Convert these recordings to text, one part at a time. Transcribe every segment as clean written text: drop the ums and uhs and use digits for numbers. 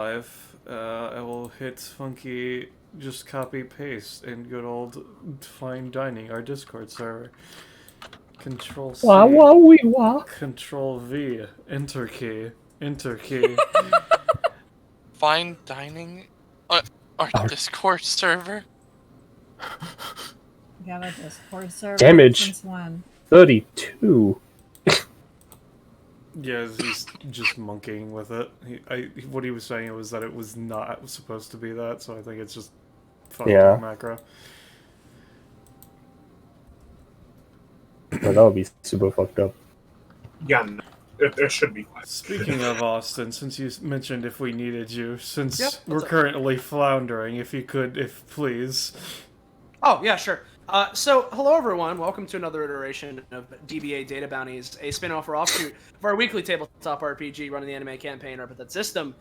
I will hit funky, just copy paste in good old fine dining, our Discord server. Control C. Wah, wah, wee, wah. Control V. Enter key. Enter key. Fine dining? Our Discord server? We have a Discord server. Damage. Since when? 32. Yeah, he's just monkeying with it. What he was saying was that it was not supposed to be that, so I think it's just fucked up macro. Oh, that would be super fucked up. Yeah, no, it should be fine. Speaking of Austin, since you mentioned if we needed you, since we're up? currently floundering, if you could, please. Oh, yeah, sure. So, hello everyone, welcome to another iteration of DBA Data Bounties, a spin-off or offshoot of our weekly tabletop RPG running the anime campaign Epithet System,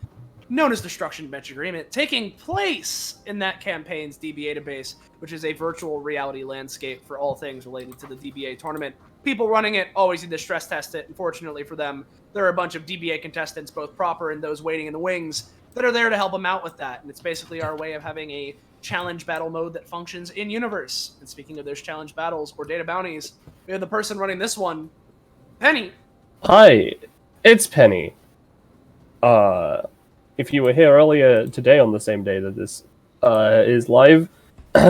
known as Destruction Bench Agreement, taking place in that campaign's DBA database, which is a virtual reality landscape for all things related to the DBA tournament. People running it always need to stress test it. Unfortunately for them, there are a bunch of DBA contestants, both proper and those waiting in the wings, that are there to help them out with that. And it's basically our way of having a challenge battle mode that functions in universe. And speaking of those challenge battles or data bounties, we have the person running this one, Penny. Hi, it's Penny. If you were here earlier today on the same day that this is live,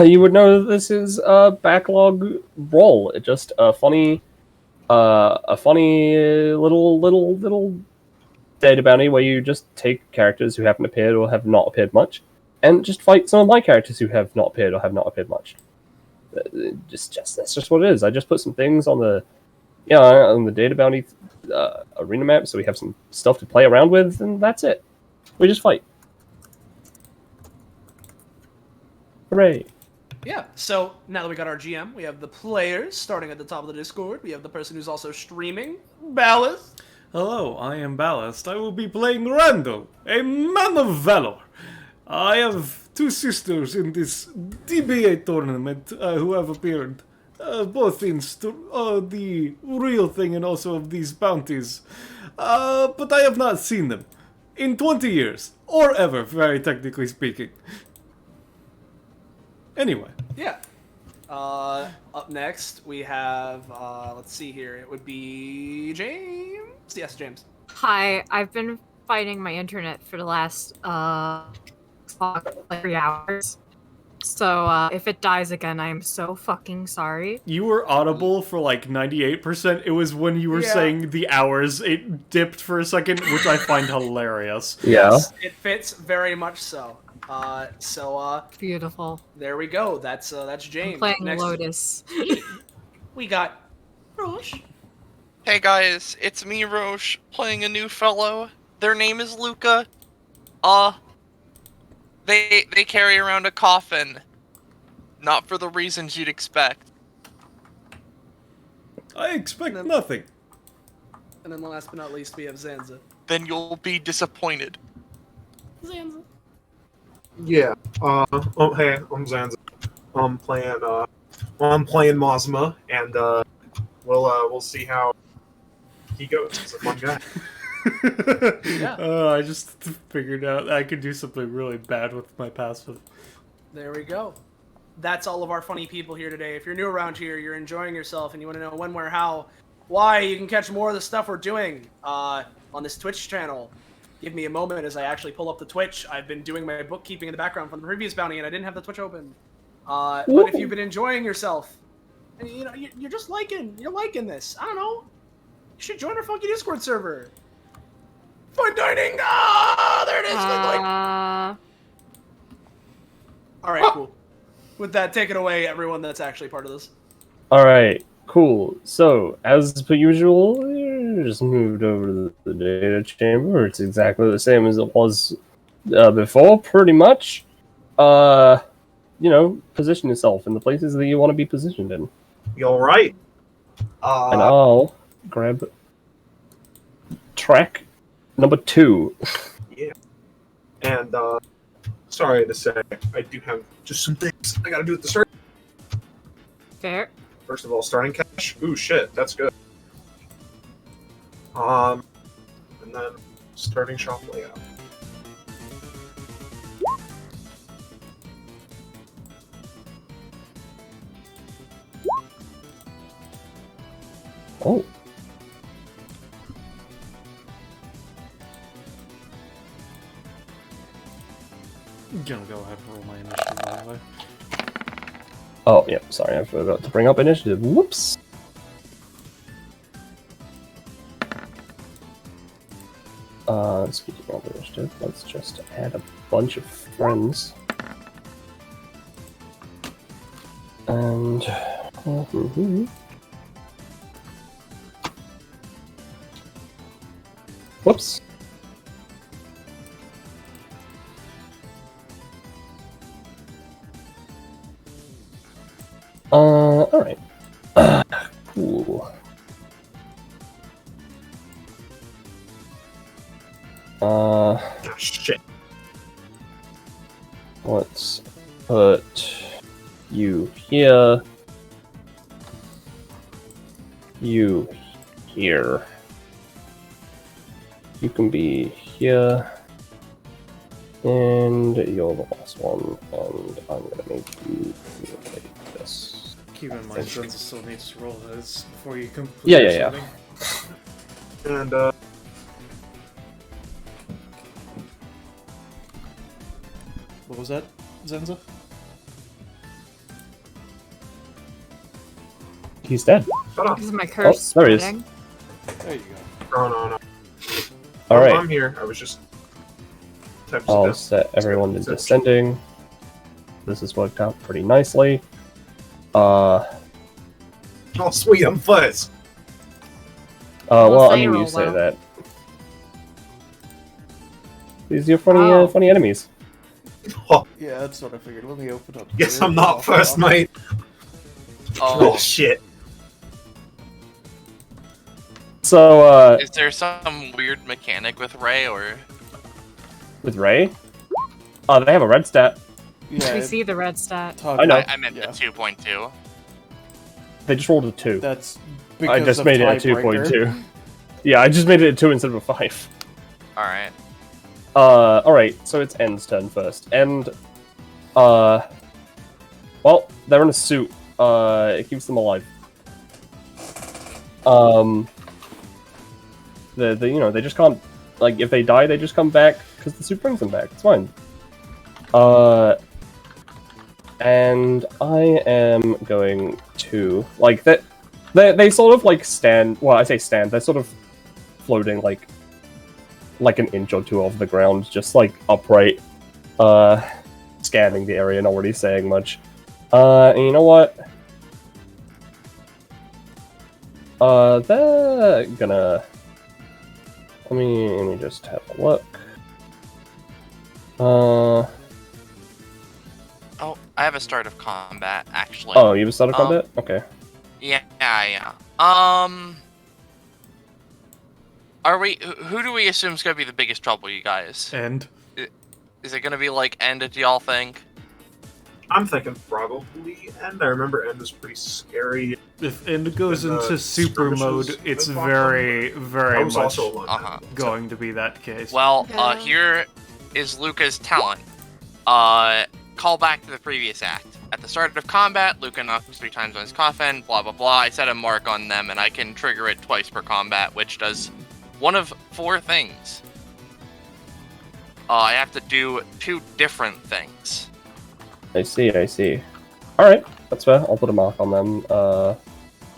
you would know that this is a Backlog Brawl. It's just a funny little data bounty where you just take characters who haven't appeared or have not appeared much, and just fight some of my characters who have not appeared or have not appeared much. That's just what it is. I just put some things on the on the data bounty arena map, so we have some stuff to play around with, and that's it. We just fight. Hooray! Yeah, so now that we got our GM, we have the players starting at the top of the Discord. We have the person who's also streaming, Ballast. Hello, I am Ballast. I will be playing Randall, a man of valor. I have two sisters in this DBA tournament who have appeared, both in the real thing and also of these bounties. But I have not seen them in 20 years, or ever, very technically speaking. Anyway. Yeah. Up next, we have, let's see here, it would be James. Yes, James. Hi, I've been fighting my internet for the last, 3 hours. So, if it dies again, I am so fucking sorry. You were audible for like 98%. It was when you were saying the hours, it dipped for a second, which I find hilarious. Yeah. Yes, it fits very much so. Beautiful. There we go. That's James. I'm playing Next, Lotus. we got Roche. Hey guys, it's me, Roche, playing a new fellow. Their name is Luca. They carry around a coffin. Not for the reasons you'd expect. I expect nothing. And then last but not least, we have Zanza. Then you'll be disappointed. Zanza. Yeah. Hey, I'm Zanza. I'm playing Mosma, and we'll see how he goes. He's a fun guy. Yeah. I just figured out I could do something really bad with my passive. There we go. That's all of our funny people here today. If you're new around here, you're enjoying yourself, and you want to know when, where, how, why, you can catch more of the stuff we're doing on this Twitch channel. Give me a moment as I actually pull up the Twitch. I've been doing my bookkeeping in the background from the previous bounty, and I didn't have the Twitch open. But if you've been enjoying yourself, and you're just liking this, I don't know, you should join our funky Discord server. Fun dining! Ah, there it is! All right, cool. With that, take it away, everyone that's actually part of this. Alright, cool. So, as per usual, just moved over to the data chamber. It's exactly the same as it was before, pretty much. Position yourself in the places that you want to be positioned in. You alright? And I'll grab track number 2. Yeah. And, sorry to say, I do have just some things I gotta do at the start. Fair. First of all, starting cash. Ooh, shit, that's good. And then starting shop layout. Oh. I'm gonna go ahead and roll my initiative, by the way. Oh, yeah, sorry, I forgot to bring up initiative. Whoops. Speaking of initiative, let's just add a bunch of friends. And... Whoops. Alright. Cool. Oh, shit. Let's put you here. You here. You can be here. And you're the last one. And I'm gonna make you like this. Keep in mind, Zenza still needs to roll those before you complete Yeah. your setting. And, What was that, Zenza? He's dead. shut up. This is my curse. there he is. spreading. There you go. No. Alright. I'm here. I was just... I'll set everyone to descending. This has worked out pretty nicely. Oh, sweet, I'm first. Well, I say mean, you roll say well. that. These are funny, Oh. funny enemies. Oh, Yeah, that's what I figured. Let me open up. guess I'm not first, mate. Oh, Oh, shit. So, is there some weird mechanic with Ray, or with Ray, they have a red stat. Yeah, We see the red stat. I know. I meant Yeah. the 2.2. They just rolled a 2. That's I because just of made it a tiebreaker. 2.2. Yeah, I just made it a 2 instead of a 5. All right. Alright, so it's End's turn first. End, well, they're in a suit. It keeps them alive. They just can't, like, if they die, they just come back, because the suit brings them back. It's fine. And I am going to, like, they sort of, like, stand, well, I say stand, they're sort of floating, like an inch or two off the ground, just, like, upright, scanning the area, not really saying much. And you know what? They're gonna... Let me just have a look. Oh, I have a start of combat, actually. Oh, you have started combat? Okay. Yeah. Are we? Who do we assume is gonna be the biggest trouble, you guys? And Is it gonna be like End? Do y'all think? I'm thinking probably End. I remember End was pretty scary. if End goes And, into super skirmishes mode, it's with very, That very was much also one. going to be that case. Well, Yeah. here is Luca's talent. Call back to the previous act. At the start of combat, Luca knocks 3 times on his coffin, blah blah blah. I set a mark on them, and I can trigger it twice per combat, which does one of 4 things. I have to do 2 different things. I see. Alright, that's fair. I'll put a mark on them.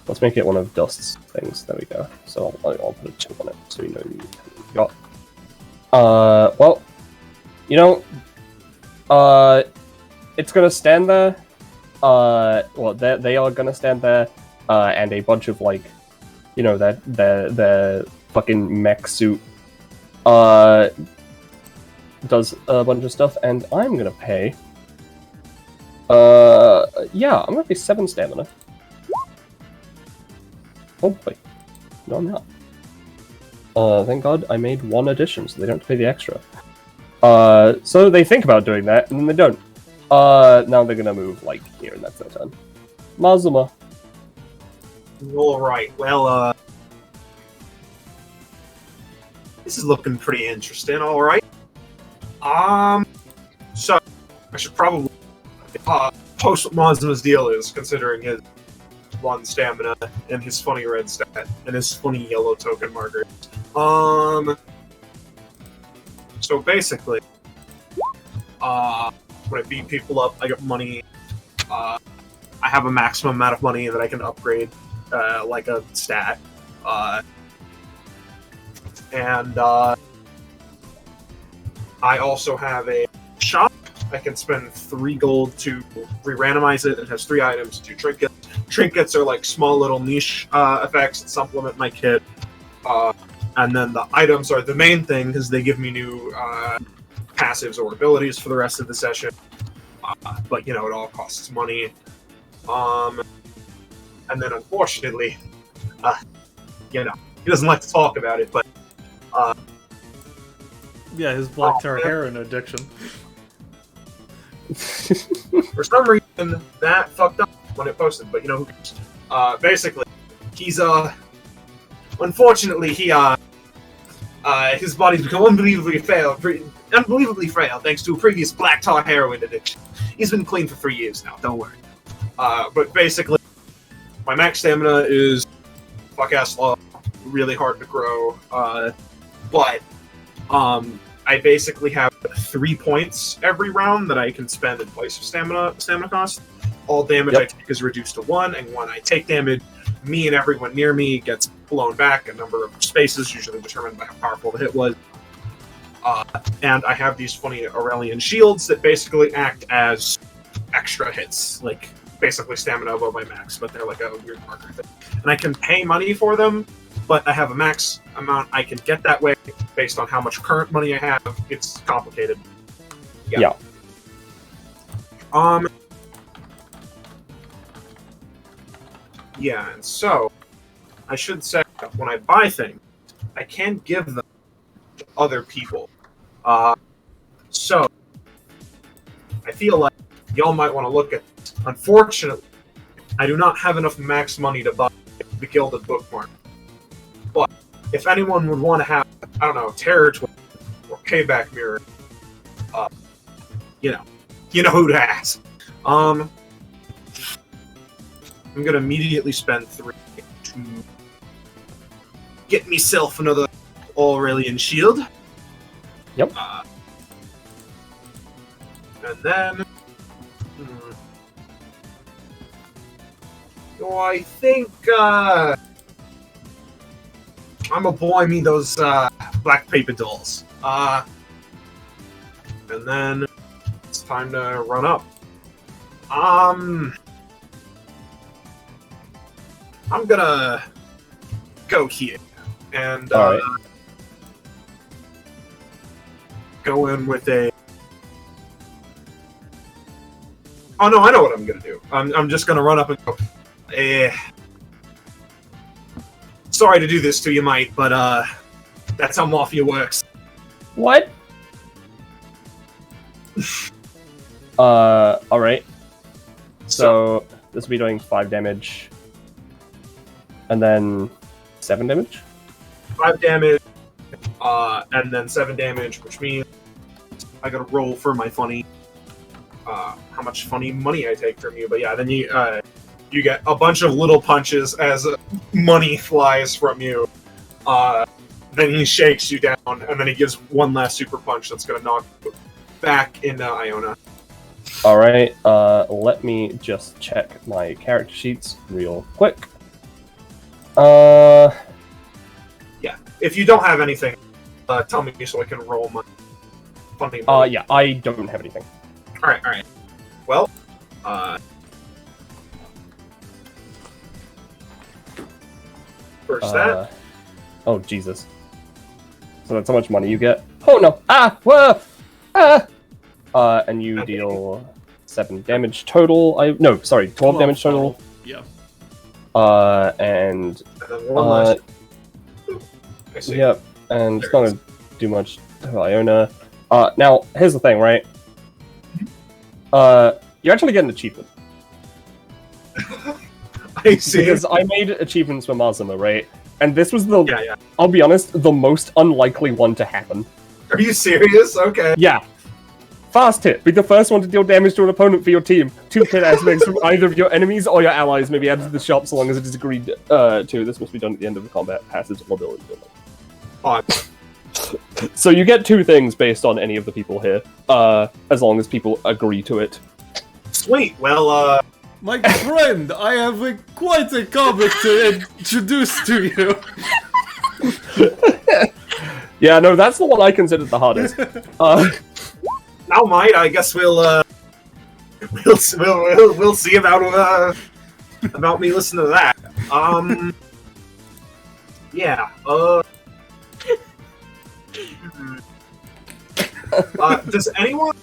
Let's make it one of Dust's things. There we go. So I'll put a 2 on it, so you know you got. Well, you know, it's gonna stand there. Well, they are gonna stand there, and a bunch of, like, you know, their fucking mech suit, does a bunch of stuff, and I'm gonna pay. Yeah, I'm gonna pay 7 stamina. Oh wait, no, I'm not. Thank God I made 1 addition, so they don't have to pay the extra. So they think about doing that, and then they don't. Now they're gonna move, like, here, and that's their turn. Mazuma. Alright, well, this is looking pretty interesting, alright. So, I should probably post what Mazuma's deal is, considering his 1 stamina and his funny red stat and his funny yellow token marker. So basically, when I beat people up, I get money. I have a maximum amount of money that I can upgrade, like a stat. And I also have a shop. I can spend 3 gold to re-randomize it. It has 3 items, 2 trinkets. Trinkets are like small little niche effects that supplement my kit. And then the items are the main thing because they give me new passives or abilities for the rest of the session. But, you know, it all costs money. And then unfortunately, you know, he doesn't like to talk about it, but Yeah, his black tar heroin addiction. for some reason that fucked up when it posted, but you know who cares? Basically, he's unfortunately he his body's become unbelievably frail thanks to a previous black tar heroin addiction. He's been clean for 3 years now, don't worry. But basically, my max stamina is fuck-ass low, really hard to grow, but I basically have 3 points every round that I can spend in place of stamina cost. All damage I take is reduced to 1, and when I take damage, me and everyone near me gets blown back a number of spaces, usually determined by how powerful the hit was. And I have these funny Aurelian shields that basically act as extra hits, like basically stamina above my max, but they're like a weird marker thing. And I can pay money for them, but I have a max amount I can get that way based on how much current money I have. It's complicated. Yeah. Yeah, and so I should say that when I buy things, I can give them to other people. So I feel like y'all might want to look at this. Unfortunately, I do not have enough max money to buy the Gilded Bookmark. But if anyone would want to have, I don't know, Terror Twin or Payback Mirror, you know who to ask. I'm gonna immediately spend 3 to get myself another Aurelian shield. Yep. And then, so I think I'm gonna buy me those black paper dolls. And then it's time to run up. I'm gonna go here and go in with a. Oh no, I know what I'm gonna do. I'm just gonna run up and go. Sorry to do this to you, mate, but that's how Mafia works. What? Alright. So this will be doing 5 damage. And then 7 damage? 5 damage, and then 7 damage, which means I gotta roll for my funny, how much funny money I take from you. But yeah, then you get a bunch of little punches as money flies from you. Then he shakes you down, and then he gives one last super punch that's gonna knock you back into Iona. Alright, let me just check my character sheets real quick. Yeah, if you don't have anything, tell me so I can roll my funny money. Yeah, I don't have anything. Alright. Well, first that. Oh, Jesus. So that's how much money you get? Oh, no! Ah! Whoa! Ah! And you deal 7 damage total. 12 damage total. Yeah. And And then one last. I see. yep, and it's not gonna do much to Iona. Now, here's the thing, right? You actually get an achievement. I see. Because I made achievements for Mazuma, right? And this was the, Yeah. I'll be honest, the most unlikely one to happen. Are you serious? Okay. Yeah. Fast hit. Be the first one to deal damage to an opponent for your team. 2 hit aspects from either of your enemies or your allies may be added to the shop so long as it is agreed to. This must be done at the end of the combat passage or ability building. So you get 2 things based on any of the people here, as long as people agree to it. Sweet. Well, My friend, I have quite a comic to introduce to you. Yeah, no, that's the one I considered the hardest. now, mate, I guess we'll see about me listening to that. Yeah. Does anyone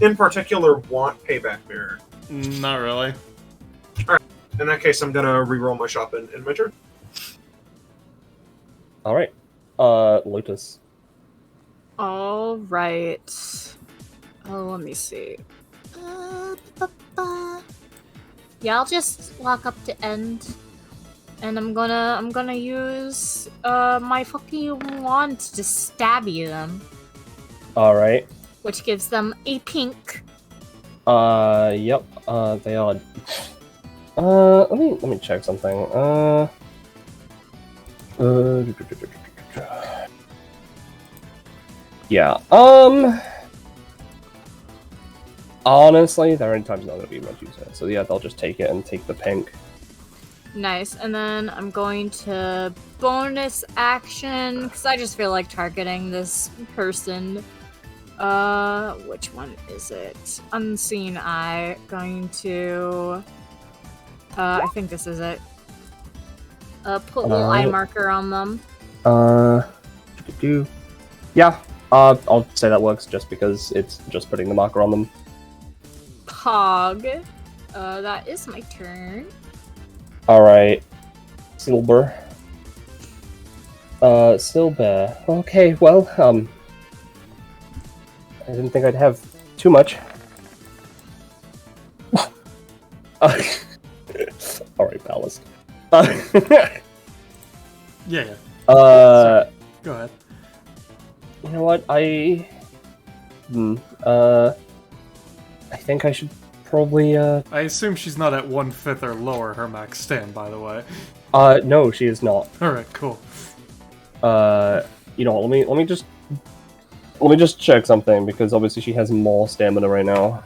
in particular want Payback Mirror? Not really. Alright, in that case, I'm gonna re-roll my shop in my turn. Alright. Lotus. All right. Oh, let me see. Yeah, I'll just walk up to End, and I'm gonna use my fucking wand to just stabby them, Alright. which gives them a pink. Yep. They are. Let me check something. Yeah. Honestly, their end time's not gonna be much use. So yeah, they'll just take it and take the pink. Nice, and then I'm going to bonus action because I just feel like targeting this person. Which one is it? Unseen Eye. Going to. I think this is it. Put a little eye marker on them. Yeah. I'll say that works just because it's just putting the marker on them. Pog. That is my turn. Alright. Silver. Silver. Okay, well, I didn't think I'd have too much. Alright, Ballast. Yeah. Go ahead. You know what? I think I should probably, I assume she's not at 1/5 or lower her max stand, by the way. No, she is not. Alright, cool. You know what, let me just check something, because obviously she has more stamina right now.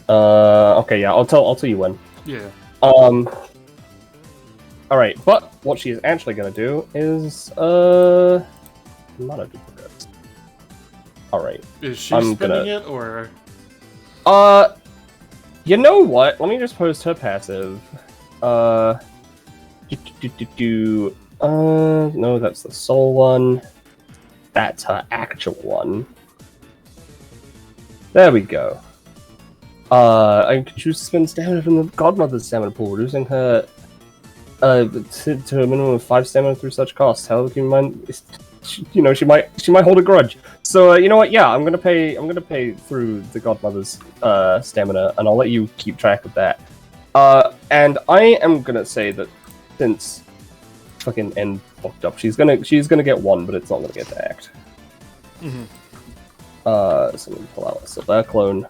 Okay, yeah, I'll tell you when. Yeah. Alright, but what she is actually gonna do is, not a duplicate. Alright. Is she spinning it, or...? You know what? Let me just post her passive. No, that's the soul one. That's her actual one. There we go. I can choose to spend stamina from the Godmother's stamina pool, reducing her to a minimum of 5 stamina through such costs. However, keep in mind, you know, she might hold a grudge. So you know what? Yeah, I'm gonna pay through the Godmother's stamina, and I'll let you keep track of that. And I am gonna say that since fucking End fucked up, she's gonna get 1, but it's not gonna get to act. Mm-hmm. So let me pull out a Silver Clone.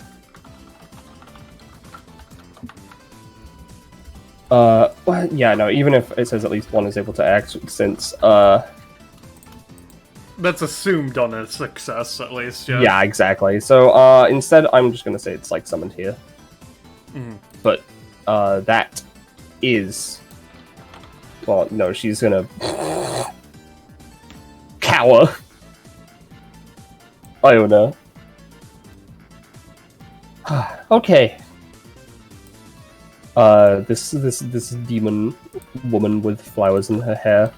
Well, yeah, no, even if it says at least 1 is able to act, since, That's assumed on a success, at least, yeah. Yeah, exactly. So, instead, I'm just gonna say it's, like, summoned here. Mm-hmm. But, that is... Well, no, she's gonna... cower. I don't know. Okay. This demon woman with flowers in her hair.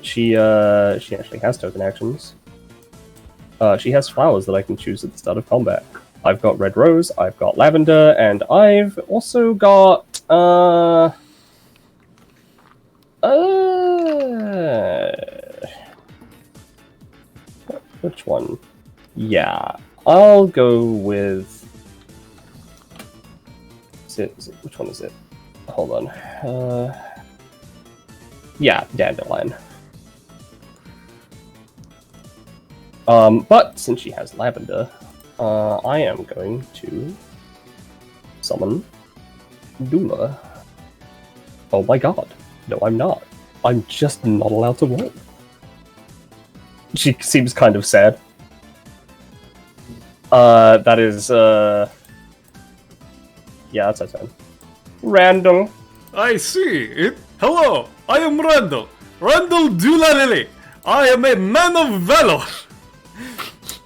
She actually has token actions. She has flowers that I can choose at the start of combat. I've got red rose, I've got lavender, and I've also got which one? Yeah, I'll go with. Which one is it? Hold on. Yeah, dandelion. But since she has lavender, I am going to summon Dula. Oh my god. No, I'm not. I'm just not allowed to roll. She seems kind of sad. That is, yeah, that's her turn. Randall. I see it. Hello, I am Randall. Randall Dulalili. I am a man of valor.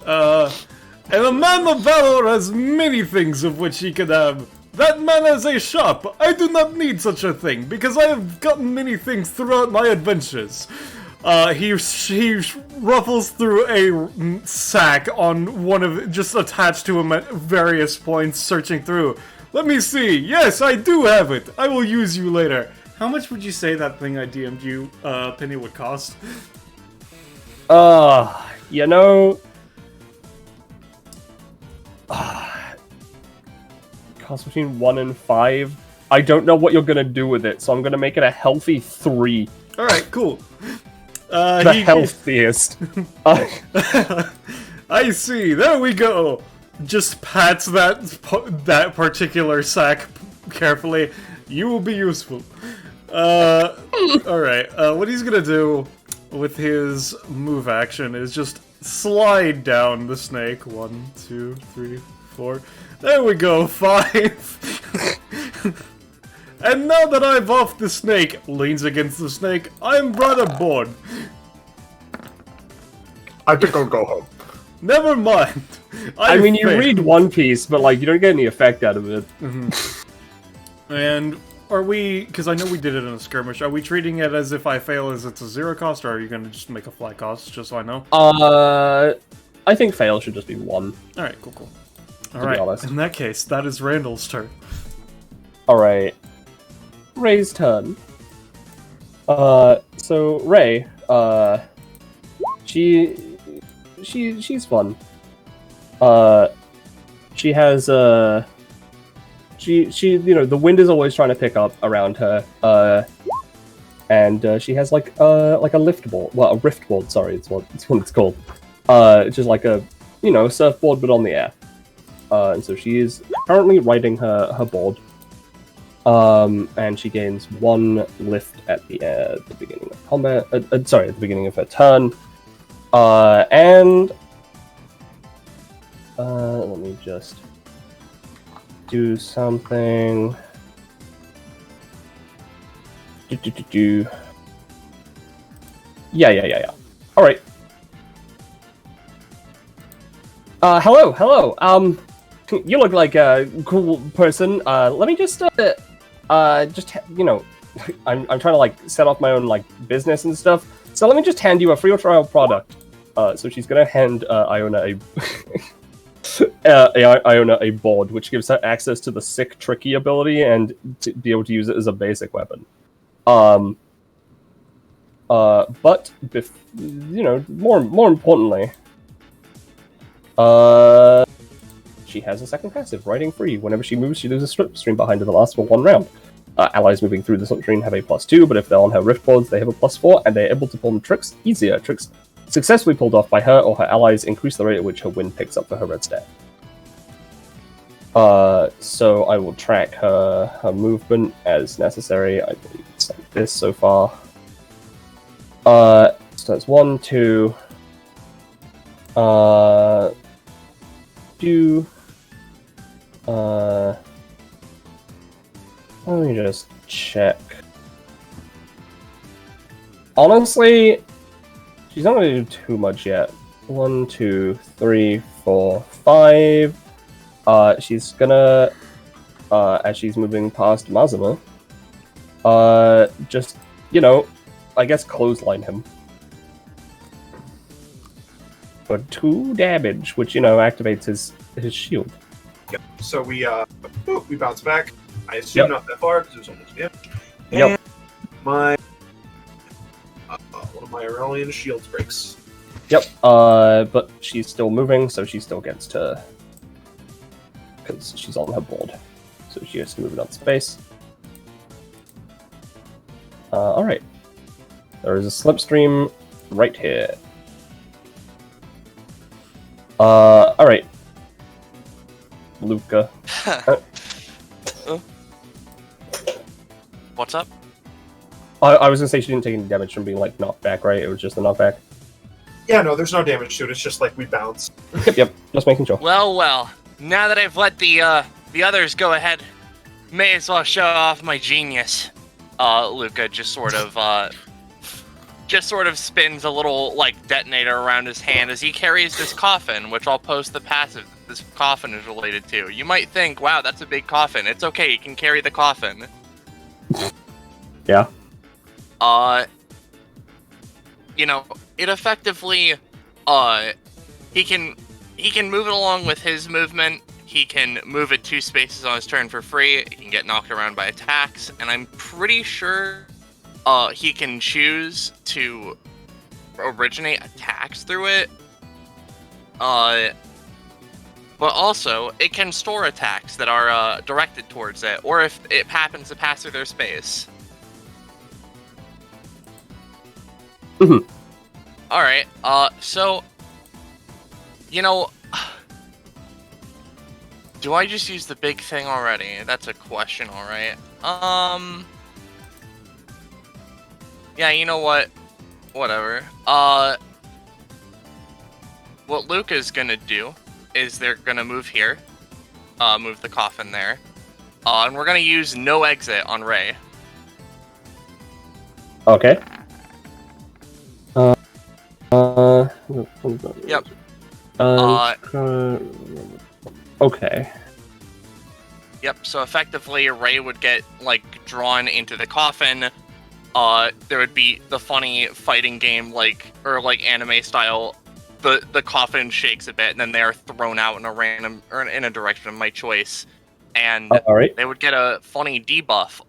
And a man of valor has many things of which he could have. That man has a shop. I do not need such a thing, because I have gotten many things throughout my adventures. He ruffles through a sack on one of, just attached to him at various points, searching through. Let me see. Yes, I do have it. I will use you later. How much would you say that thing I DM'd you, Penny, would cost? You know... costs between 1 and 5. I don't know what you're gonna do with it, so I'm gonna make it a healthy 3. Alright, cool. The healthiest. I see. There we go. Just pats that particular sack carefully. You will be useful. Alright, what he's gonna do with his move action is just slide down the snake. 1, 2, 3, 4. There we go, 5. And now that I've offed the snake, leans against the snake, I'm rather bored. I think I'll go home. Never mind. I mean, you failed. read One Piece, but like you don't get any effect out of it. And are we, because I know we did it in a skirmish, are we treating it as if I fail as it's a 0 cost, or are you going to just make a flat cost, just so I know? I think fail should just be 1. Alright, cool. be Alright, honest. in that case, that is Randall's turn. Alright. Ray's turn. So Ray, she's fun. She has, she, you know, the wind is always trying to pick up around her, and she has like a lift board, well, a rift board, sorry, it's what it's called. It's just like a, you know, surfboard but on the air. And so she is currently riding her board. And she gains 1 lift at the beginning of combat. Sorry, at the beginning of her turn. And let me just do something. Yeah. All right. Hello. You look like a cool person. Let me just you know, I'm trying to like set off my own like business and stuff. So let me just hand you a free trial product. So she's gonna hand Iona Iona a board, which gives her access to the sick tricky ability and to be able to use it as a basic weapon. But you know, more importantly, she has a second passive, Riding Free. Whenever she moves, she loses slipstream behind her that lasts for 1 round. Allies moving through the slipstream have a +2, but if they're on her rift boards, they have a +4, and they're able to perform tricks easier. Tricks successfully pulled off by her or her allies increase the rate at which her wind picks up for her red stat. So I will track her movement as necessary. I believe it's like this so far. So that's 1, 2, 2. Let me just check. Honestly, she's not going to do too much yet. 1, 2, 3, 4, 5. She's gonna, as she's moving past Mazuma, just, you know, I guess clothesline him. For 2 damage, which, you know, activates his shield. Yep. So we bounce back. I assume not that far because there's almost damage. Yep. My one of my Aurelian shields breaks. Yep. But she's still moving, so she still gets to, because she's on her board, so she has to move it up space. All right. There is a slipstream right here. Alright. Luca. What's up? I was gonna say she didn't take any damage from being, like, knocked back, right? It was just a knockback. Yeah, no, there's no damage to it. It's just like we bounce. Yep. Just making sure. Well. Now that I've let the others go ahead, may as well show off my genius. Luca just sort of spins a little, like, detonator around his hand as he carries this coffin, which I'll post the passive that this coffin is related to. You might think, wow, that's a big coffin. It's okay, you can carry the coffin. Yeah. You know, it effectively, he can move it along with his movement. He can move it 2 spaces on his turn for free. He can get knocked around by attacks, and I'm pretty sure he can choose to originate attacks through it. But also, it can store attacks that are directed towards it, or if it happens to pass through their space. Mhm. Alright, so, you know, do I just use the big thing already? That's a question, alright. Yeah, you know what? Whatever. What Luca's gonna do is they're gonna move here. Move the coffin there. And we're gonna use no exit on Ray. Okay. Yep. Okay. Yep, so effectively Ray would get, like, drawn into the coffin. There would be the funny fighting game, like, or like anime style, the coffin shakes a bit and then they're thrown out in a random, or in a direction of my choice. And Alright. they would get a funny debuff.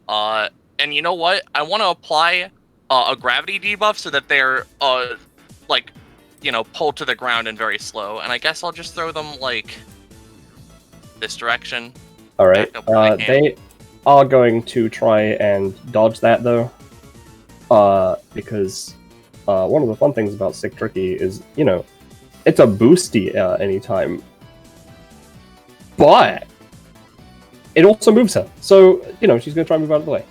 And you know what? I want to apply a gravity debuff so that they're, like, you know, pulled to the ground and very slow. And I guess I'll just throw them, like, this direction. Alright. Back up where I can. They are going to try and dodge that, though. Because one of the fun things about Sick Tricky is, you know, it's a boosty anytime. But it also moves her. So, you know, she's going to try and move out of the way.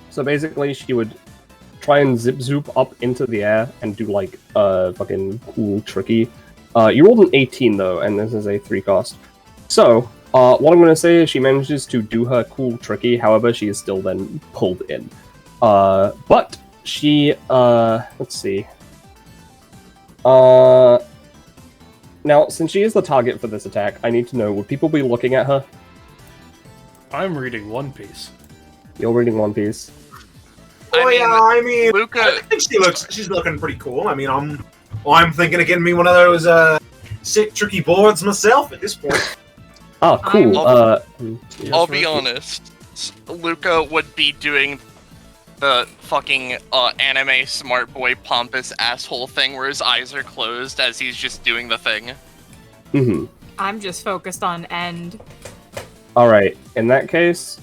So basically she would try and zip-zoop up into the air and do, like, fucking cool Tricky. You rolled an 18, though, and this is a 3 cost. So, what I'm going to say is she manages to do her cool Tricky, however, she is still then pulled in. But she, let's see. Now, since she is the target for this attack, I need to know, would people be looking at her? I'm reading One Piece. You're reading One Piece. I mean, Luca, I think she's looking pretty cool. I mean, I'm thinking of getting me one of those sick tricky boards myself at this point. Oh, cool. I'll be honest. Luca would be doing the fucking anime smart boy pompous asshole thing where his eyes are closed as he's just doing the thing. Mm-hmm. I'm just focused on end. Alright, in that case,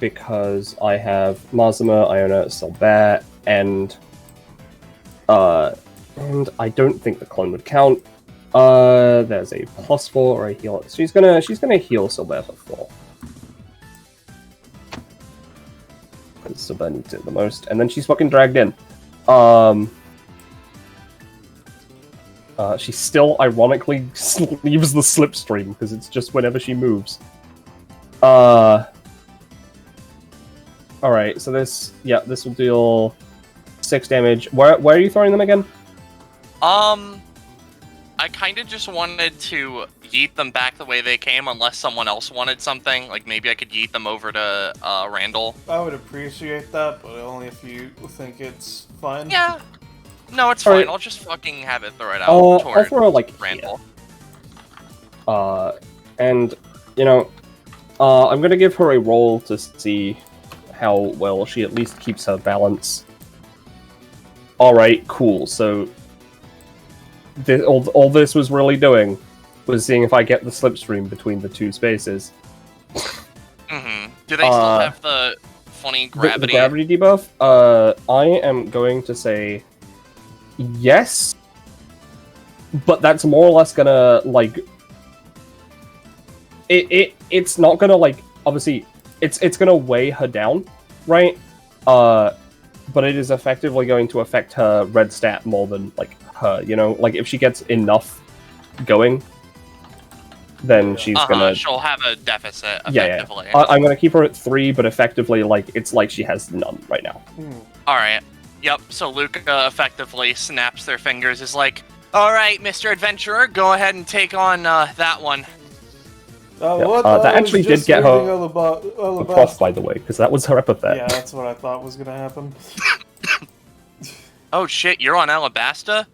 because I have Mazuma, Iona, Solbat, and I don't think the clone would count. There's a +4 or a heal. She's gonna heal Solbat for 4. Because Solbat needs it the most, and then she's fucking dragged in. She still ironically leaves the slipstream because it's just whenever she moves. Alright, so this will deal 6 damage. Where are you throwing them again? I kind of just wanted to yeet them back the way they came unless someone else wanted something. Like, maybe I could yeet them over to, Randall. I would appreciate that, but only if you think it's fine. Yeah. No, it's All fine. right. I'll just fucking have it throw it out I'll towards throw it, like, Randall. And, you know, I'm gonna give her a roll to see how well she at least keeps her balance. Alright, cool. So, all this was really doing was seeing if I get the slipstream between the 2 spaces. Mm-hmm. Do they still have the funny The gravity? gravity debuff? I am going to say yes, but that's more or less gonna, like... It's not gonna, like, obviously, it's gonna weigh her down, right? But it is effectively going to affect her red stat more than, like, her, you know? Like, if she gets enough going, then she's gonna... She'll have a deficit, Yeah. effectively. I'm gonna keep her at 3, but effectively, like, it's like she has none right now. Alright. Yep, so Luca effectively snaps their fingers, is like, alright, Mr. Adventurer, go ahead and take on that one. What? That I actually was did just get her reading all a about- prof, by the way, because that was her epithet. Yeah, that's what I thought was gonna happen. Oh shit, you're on Alabasta?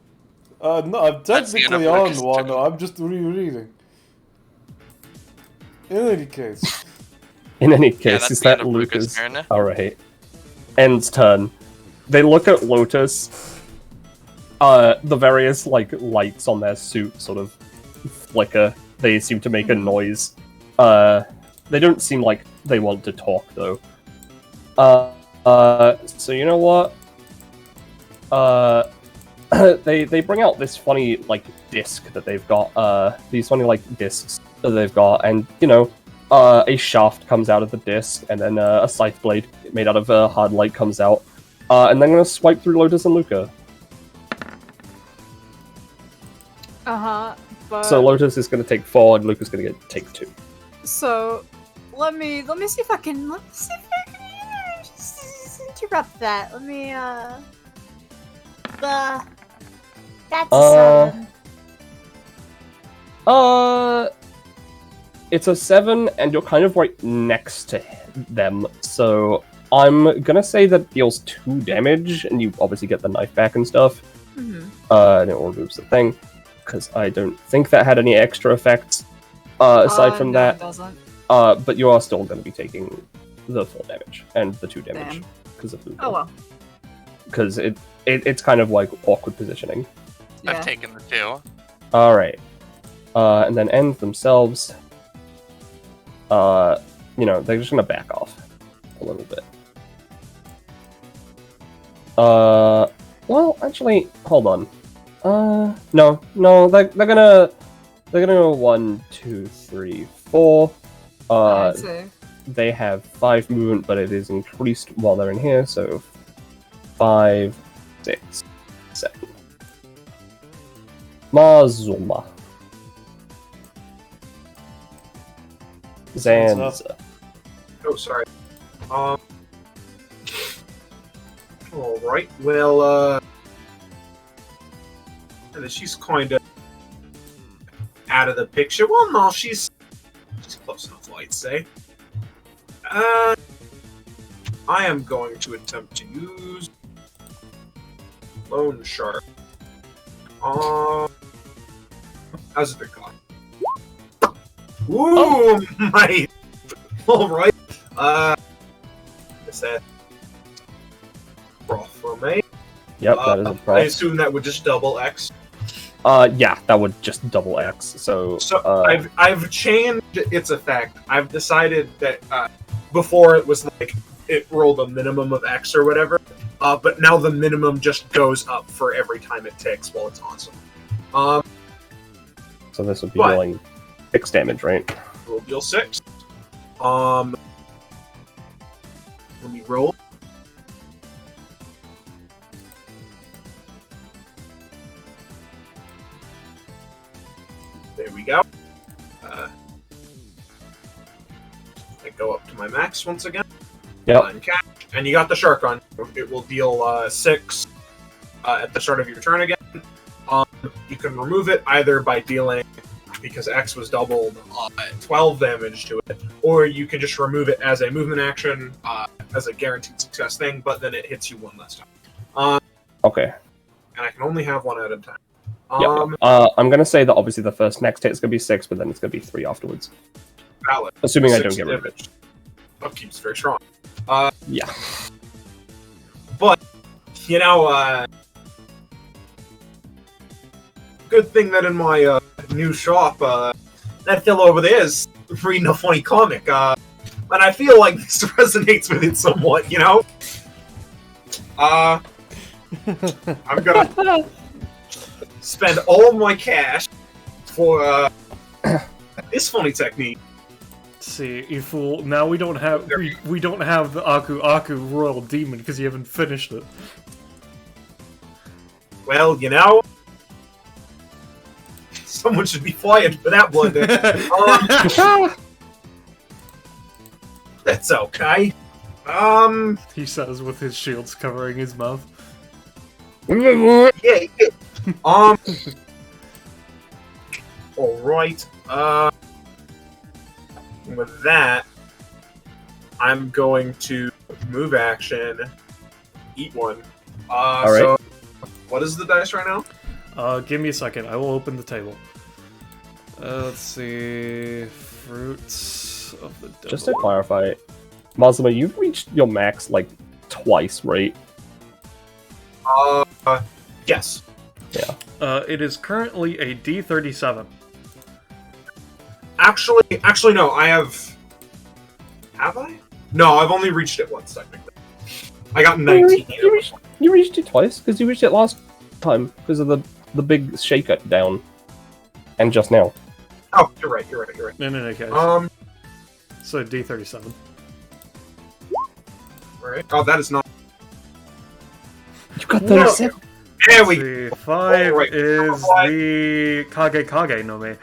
No, I'm That's the end of technically on Lucas' one. turn. I'm just rereading. In any case. In any case, that's is the end that of Luca's Lucas? turn. Alright. End's turn. They look at Lotus. The various, like, lights on their suit sort of flicker. They seem to make a noise. They don't seem like they want to talk, though. So you know what? They bring out this funny, like, disc that they've got. These funny, like, discs that they've got, and, you know, a shaft comes out of the disc, and then a scythe blade made out of hard light comes out. And then I'm gonna swipe through Lotus and Luca. But So Lotus is gonna take 4, and Luca's gonna take 2. so let me see if I can just interrupt that. Let me that's a 7. It's a 7, and you're kind of right next to them, so I'm gonna say that deals 2 damage, and you obviously get the knife back and stuff. Mhm. And it removes the thing, because I don't think that had any extra effects, aside from no, that. it doesn't. But you are still gonna be taking the full damage, and the 2 damage, Damn. because of Luca. Oh well. Because it's kind of like awkward positioning. Yeah. I've taken the 2. Alright. And then end themselves. You know, they're just gonna back off a little bit. Well, actually, hold on. No, they're gonna go 1, 2, 3, 4. I see. They have 5 movement, but it is increased while they're in here, so 5, 6, 7. Mazuma. Zanza. Oh, sorry. Alright, well, and she's kind of out of the picture. Well, no, she's close enough, I'd say. I am going to attempt to use Lone Shark. How's it been gone? Ooh, my. Alright. Is that Brawl for me? Yep, that is a I problem. assume that would just double X. Yeah, that would just double X. So, I've changed its effect. I've decided that before it was like it rolled a minimum of X or whatever, but now the minimum just goes up for every time it ticks while it's awesome. so this would be But- dealing 6 damage, right? We'll deal 6. Let me roll. There we go. I go up to my max once again. Yep. And catch. And you got the shark on. It will deal 6 at the start of your turn again. You can remove it either by dealing, because X was doubled, 12 damage to it, or you can just remove it as a movement action, as a guaranteed success thing, but then it hits you one less time. Okay. And I can only have one at a time. Yep. I'm gonna say that obviously the first next hit is gonna be 6, but then it's gonna be 3 afterwards. Valid. Assuming I 6 don't get rid of it. damage. Upkeep's very strong. Yeah. But, you know, good thing that in my new shop, that fellow over there is reading a funny comic. and I feel like this resonates with it somewhat, you know? I'm gonna spend all of my cash for, this funny technique. See, you fool. Now we don't have we don't have the Aku Royal Demon because you haven't finished it. Well, you know, someone should be fired for that blunder. That's okay. He says with his shields covering his mouth. Yeah. All right. With that, I'm going to move action, eat one. right. So, what is the dice right now? Give me a second. I will open the table. Let's see. Fruits of the devil. Just to clarify, Mazuma, you've reached your max like twice, right? Yes. Yeah. It is currently a D37. Actually, no. I have. Have I? No, I've only reached it once technically. I got 19. You reached it twice because you reached it last time because of the big shaker down, and just now. Oh, you're right. No, guys. So D37. Right. Oh, that is not. You got No. 37. There we See, 5 right. is the Kage no me.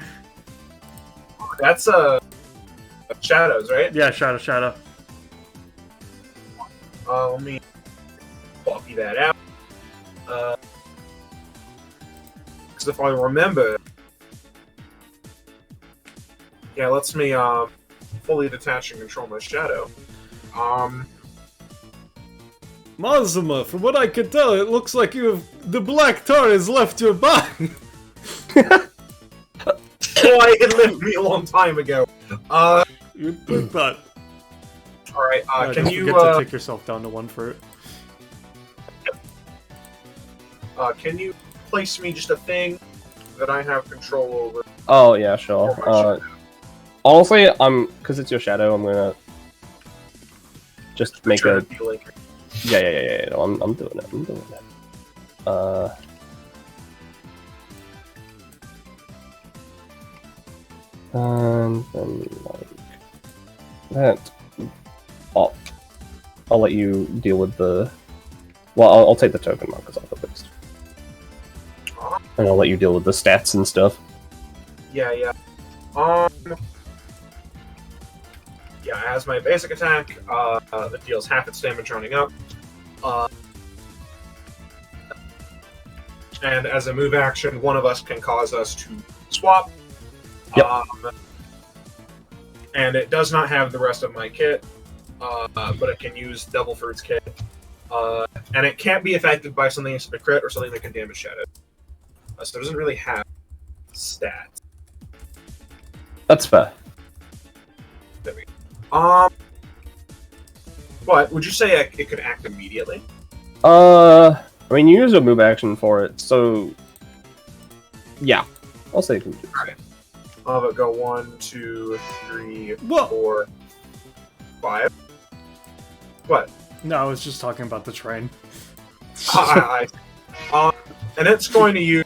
That's shadows, right? Yeah, shadow. Let me copy that out. Because if I remember, yeah, lets me fully detach and control my shadow. Mazuma, from what I can tell, it looks like the black tar has left your body. Boy, it left me a long time ago. You think that? All right. Can don't you forget to take yourself down to 1 fruit? can you place me just a thing that I have control over? Oh yeah, sure. Honestly, because it's your shadow. I'm gonna just make Try a. to be like- Yeah. No, I'm doing it. And then like that. I'll let you deal with the. Well, I'll take the token markers off at least, and I'll let you deal with the stats and stuff. Yeah. Yeah, as my basic attack, that deals half its damage running up. And as a move action, one of us can cause us to swap. Yep. And it does not have the rest of my kit, but it can use Devil Fruit's kit. And it can't be affected by something that's a crit or something that can damage shadow. So it doesn't really have stats. That's fair. There we go. But would you say it could act immediately? I mean, you use a move action for it, so yeah, I'll say you can do it. Alright. But go 1, 2, 3, What? 4, 5. What? No, I was just talking about the train. And it's going to use.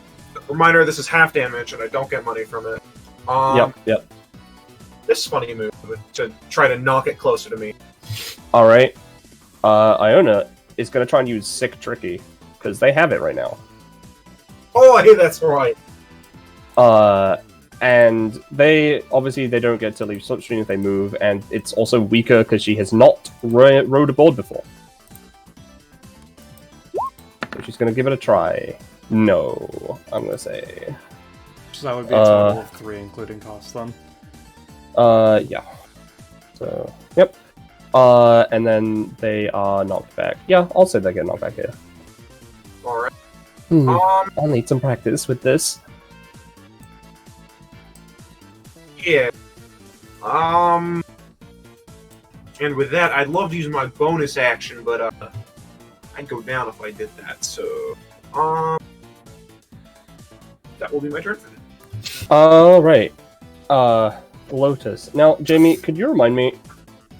Reminder: this is half damage, and I don't get money from it. Yep. This funny move to try to knock it closer to me. All right. Iona is gonna try and use Sick Tricky because they have it right now. Oh, hey, that's right. And they don't get to leave slipstream if they move, and it's also weaker because she has not rode a board before. So she's gonna give it a try. No, I'm gonna say. So that would be a total of 3, including cost then. Yeah. So, yep. And then they are knocked back. Yeah, I'll say they get knocked back here. All right. I'll need some practice with this. Yeah. And with that, I'd love to use my bonus action, but I'd go down if I did that. So, that will be my turn. All right. Lotus. Now, Jamie, could you remind me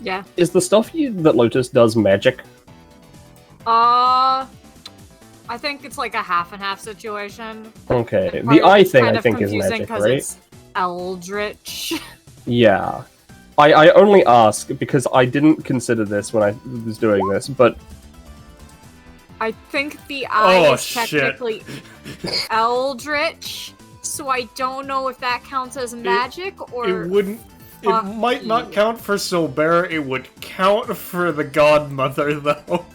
Yeah. Is the stuff that Lotus does magic? I think it's like a half and half situation. Okay, And the part of eye it's thing kind I of think is confusing magic, 'cause right? it's eldritch. Yeah. I only ask because I didn't consider this when I was doing this, but I think the eye Oh, is shit. technically eldritch, so I don't know if that counts as magic or. It wouldn't. It Fuck might not you. count for Solbear. It would count for the Godmother, though.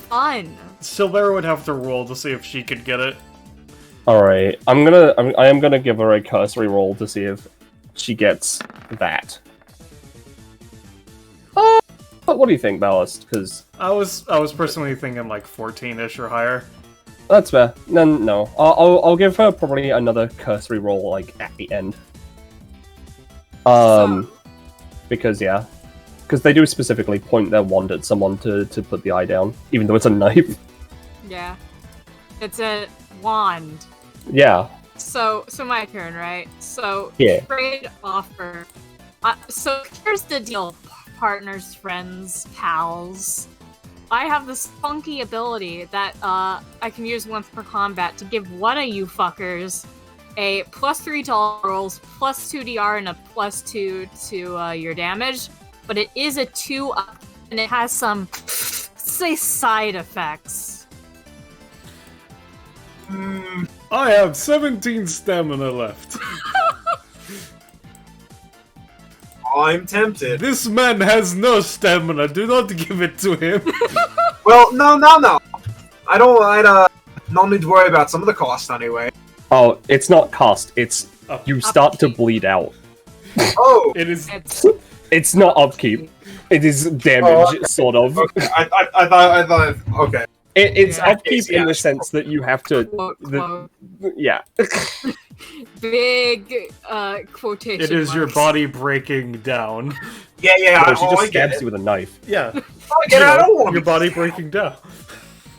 Fun. Solbear would have to roll to see if she could get it. alright. I am gonna give her a cursory roll to see if she gets that. But what do you think, Ballast? Because I was personally thinking like 14-ish or higher. that's fair. Then no, I'll give her probably another cursory roll like at the end. Because yeah, because they do specifically point their wand at someone to put the eye down, even though it's a knife. Yeah. It's a wand. Yeah. So my turn, right? So Yeah. trade offer. So here's the deal, partners, friends, pals. I have this funky ability that I can use once per combat to give one of you fuckers a +3 to all rolls, +2 DR, and a +2 to your damage. But it is a 2-up, and it has some, say, side effects. I have 17 stamina left. I'm tempted. This man has no stamina. Do not give it to him. Well, no. I don't need to worry about some of the cost anyway. Oh, it's not cost. It's you start to bleed out. Oh, It is. It's not upkeep. It is damage, sort of. okay. I thought. Okay. It's Yeah. upkeep in Yeah. the sense that you have to. Quote. Yeah. Big quotation It is your marks. body breaking down. Yeah. No, she I just get stabs it. you with a knife. Yeah. I get it. I don't want Your body breaking down.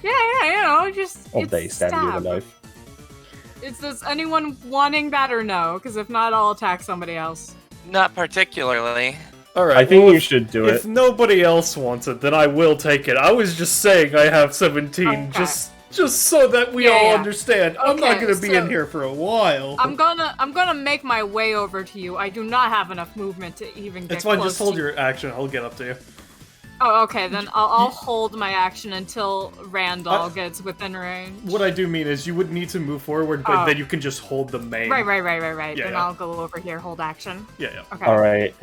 Yeah, you know, just Or it's they stab you with a stab. knife. Does anyone wanting that or no? Because if not, I'll attack somebody else. Not particularly. Alright. I think you should do If it. nobody else wants it, then I will take it. I was just saying I have 17, Okay. just so that we Yeah, all yeah. understand. I'm not Okay, gonna be so- in here for a while. I'm gonna make my way over to you. I do not have enough movement to even get It's fine, close just hold to you. your action, I'll get up to you. Oh, okay, then I'll hold my action until Randall gets within range. What I do mean is you would need to move forward, but Oh. then you can just hold the main. Right. Yeah, Then yeah. I'll go over here, hold action. Yeah. Okay. Alright.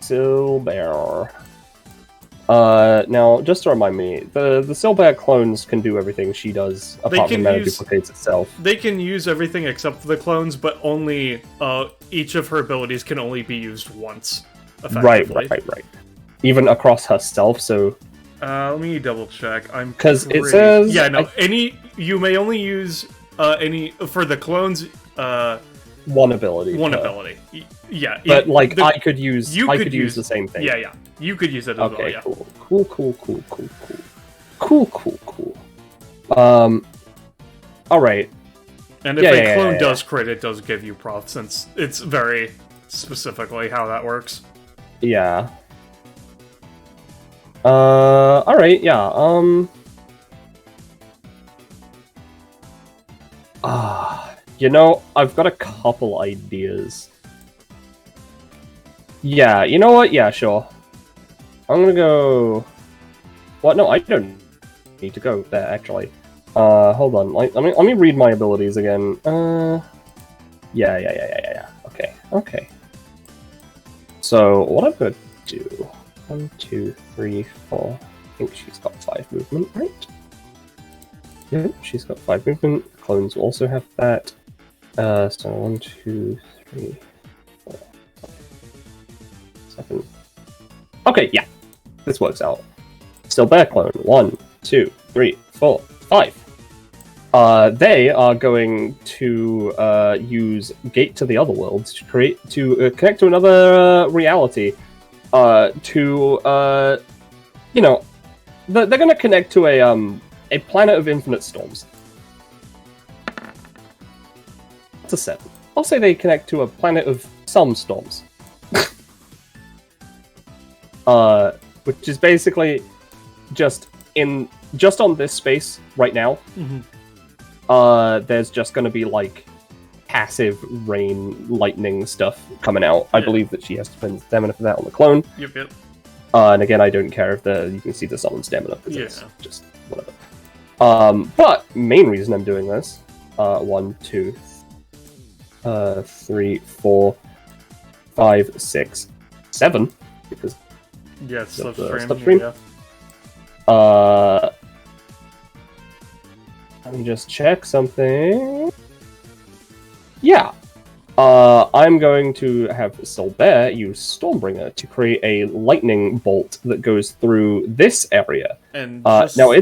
Silbear. Now, just to remind me, the Silbear clones can do everything she does, apart can from mana use- duplicates itself. They can use everything except for the clones, but only each of her abilities can only be used once. Right. Effectively. Even across herself, so... Let me double check. I'm 'Cause it pretty- says- Yeah, no. You may only use any for the clones. One ability. One per. ability. Yeah. But, like, the- I could use... you I could could use use- the same thing. Yeah. You could use it as Okay, well. Yeah. Cool. Alright. And if Yeah, a yeah, clone yeah. does crit, it does give you proc, since it's very specifically how that works. Yeah. Alright, yeah, you know, I've got a couple ideas. Yeah, you know what? Yeah, sure. I'm gonna go... What? No, I don't need to go there, actually. Hold on. Let me read my abilities again. Yeah. Okay. So, what I'm gonna do... 1, 2, 3, 4... I think she's got 5 movement, right? Yep, she's got 5 movement. Clones also have that. So 1, 2, 3, 4, 5, 7. Okay, yeah. This works out. Still bear clone. 1, 2, 3, 4, 5. They are going to use Gate to the Other Worlds to connect to another reality. You know, they're going to connect to a planet of infinite storms. That's a 7. I'll say they connect to a planet of some storms. which is basically just on this space right now. There's just going to be like passive rain, lightning stuff coming out. I believe that she has to spend stamina for that on the clone. Yep. And again, I don't care if you can see the summon stamina. It's just whatever. But main reason I'm doing this, 1, 2, 3, 4, 5, 6, 7, because it's slipstream. Let me just check something. Yeah. I'm going to have Solbear use Stormbringer to create a lightning bolt that goes through this area. And now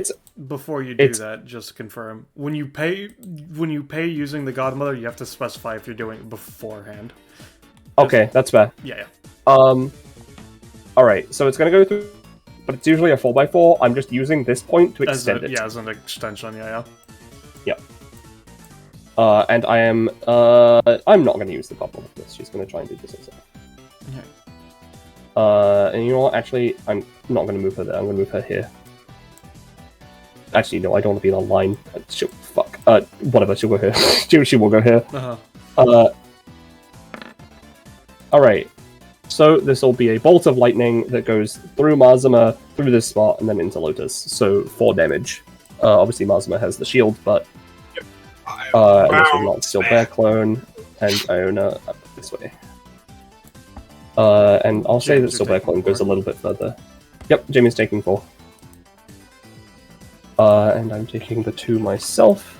before you do that, just to confirm, when you pay using the Godmother, you have to specify if you're doing it beforehand. Okay, that's fair. Yeah. Alright, so it's gonna go through, but it's usually a 4x4. I'm just using this point to extend it. Yeah, as an extension, yeah. Yep. And I'm not gonna use the Godmother for this. She's gonna try and do this herself. Okay. And you know what? Actually, I'm not gonna move her there. I'm gonna move her here. Actually, no, I don't want to be on line. Whatever, she'll go here. she will go here. Alright. So this will be a bolt of lightning that goes through Mazuma, through this spot, and then into Lotus. So 4 damage. Obviously Mazuma has the shield, but this will not steal Bear Clone, and Iona up this way. And I'll say that Silver Clone goes a little bit further. Yep, Jamie's taking 4. And I'm taking the 2 myself.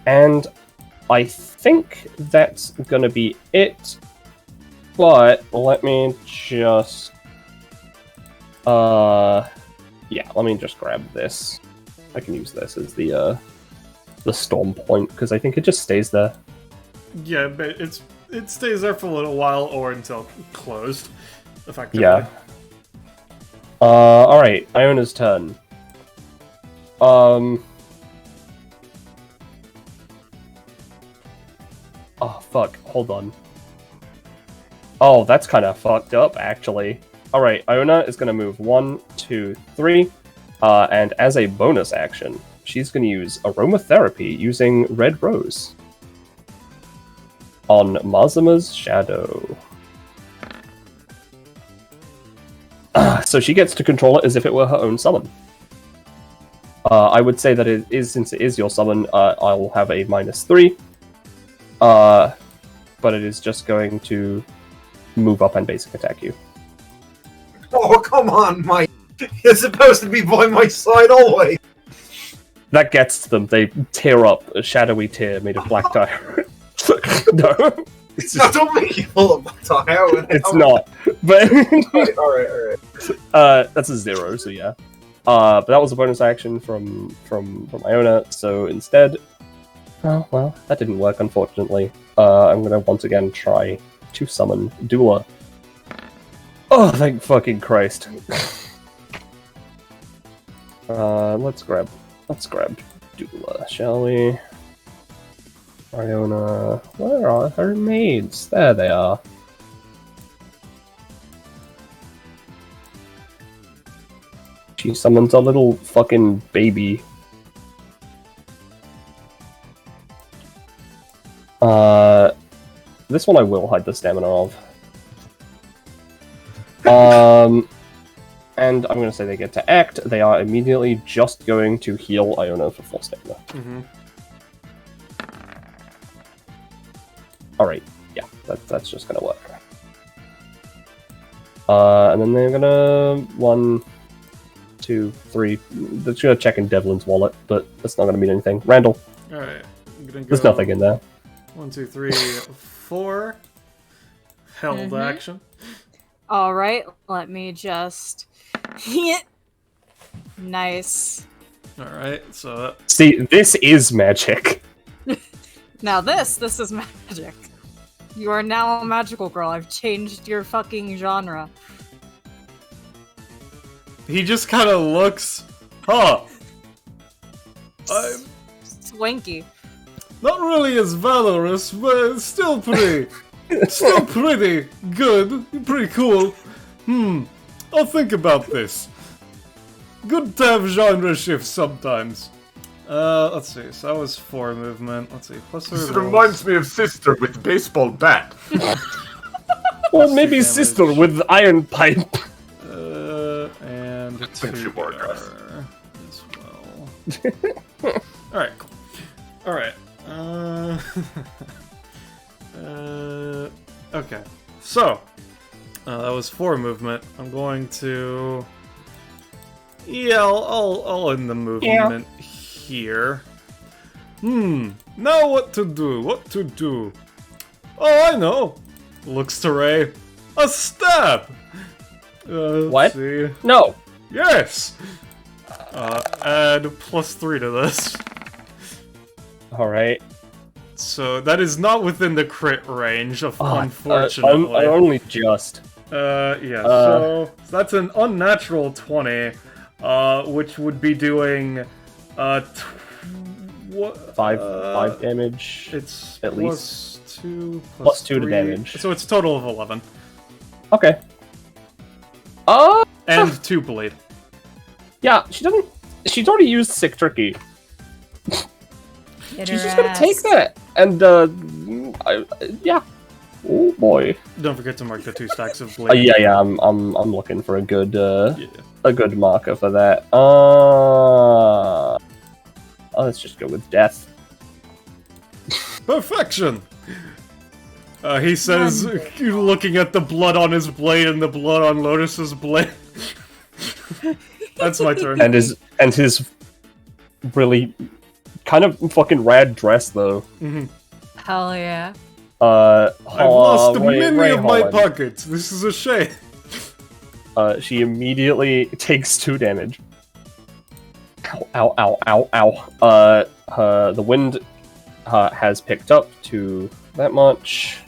And I think that's gonna be it. But let me just let me just grab this. I can use this as the storm point because I think it just stays there. Yeah, but it stays there for a little while or until closed, effectively. Yeah. Alright, Iona's turn. Oh, fuck. Hold on. Oh, that's kind of fucked up, actually. Alright, Iona is going to move 1, 2, 3. And as a bonus action, she's going to use Aromatherapy using Red Rose on Mazuma's Shadow. So she gets to control it as if it were her own summon. I would say that it is, since it is your summon, I will have a -3. But it is just going to move up and basic attack you. Oh, come on, Mike! You're supposed to be by my side always! That gets to them. They tear up a shadowy tear made of black tire. No. No, don't make it full of black tire. It's not. But Alright. that's a 0, so yeah. But that was a bonus action from Iona, so instead... Oh, well, that didn't work, unfortunately. I'm gonna once again try to summon Dula. Oh, thank fucking Christ. Let's grab Dula, shall we? Iona, where are her maids? There they are. She summons a little fucking baby. This one I will hide the stamina of. And I'm going to say they get to act. They are immediately just going to heal Iona for full stamina. Mm-hmm. Alright, yeah, that's just going to work. And then they're going to... 1, 2, 3... They're going to check in Devlin's wallet, but that's not going to mean anything. Randall. Alright, I'm gonna go... There's nothing in there. 1, 2, 3, 4. Held action. Alright, let me just... Nice. Alright, so... See, this is magic. Now this is magic. You are now a magical girl. I've changed your fucking genre. He just kind of looks... Huh. I'm Swanky. not really as valorous, but still pretty... still pretty good, pretty cool. I'll think about this. Good to have genre shifts sometimes. Let's see, so that was 4 movement. Let's see, plus This her reminds me of Sister with baseball bat. Or maybe damage. sister with iron pipe. And a Think she more 2 as well. Alright, cool. Alright. Okay. So, that was 4 movement. I'm going to... Yeah, I'll end the movement here. Now what to do? Oh, I know! Looks to Ray. A stab! What? Let's see. No. Yes! Add +3 to this. Alright. So that is not within the crit range, unfortunately. Only just. Yeah, so that's an unnatural 20, which would be doing, 5 damage. It's at plus 2, Plus 2 to 3, damage. So it's a total of 11. Okay. And 2 bleed. Yeah, she doesn't. She's already used Sick Tricky. Get She's her just gonna ass. take that, and yeah. Oh boy. Don't forget to mark the 2 stacks of bleed. Yeah. I'm looking for a good Yeah. a good marker for that. Let's just go with death. Perfection! He says, looking at the blood on his blade and the blood on Lotus's blade. That's my turn. And his really kind of fucking rad dress though. Hell yeah. I've lost many Ray, of my hold on. pockets. This is a shame. She immediately takes 2 damage. Ow, ow, ow, ow, ow. The wind has picked up to that much.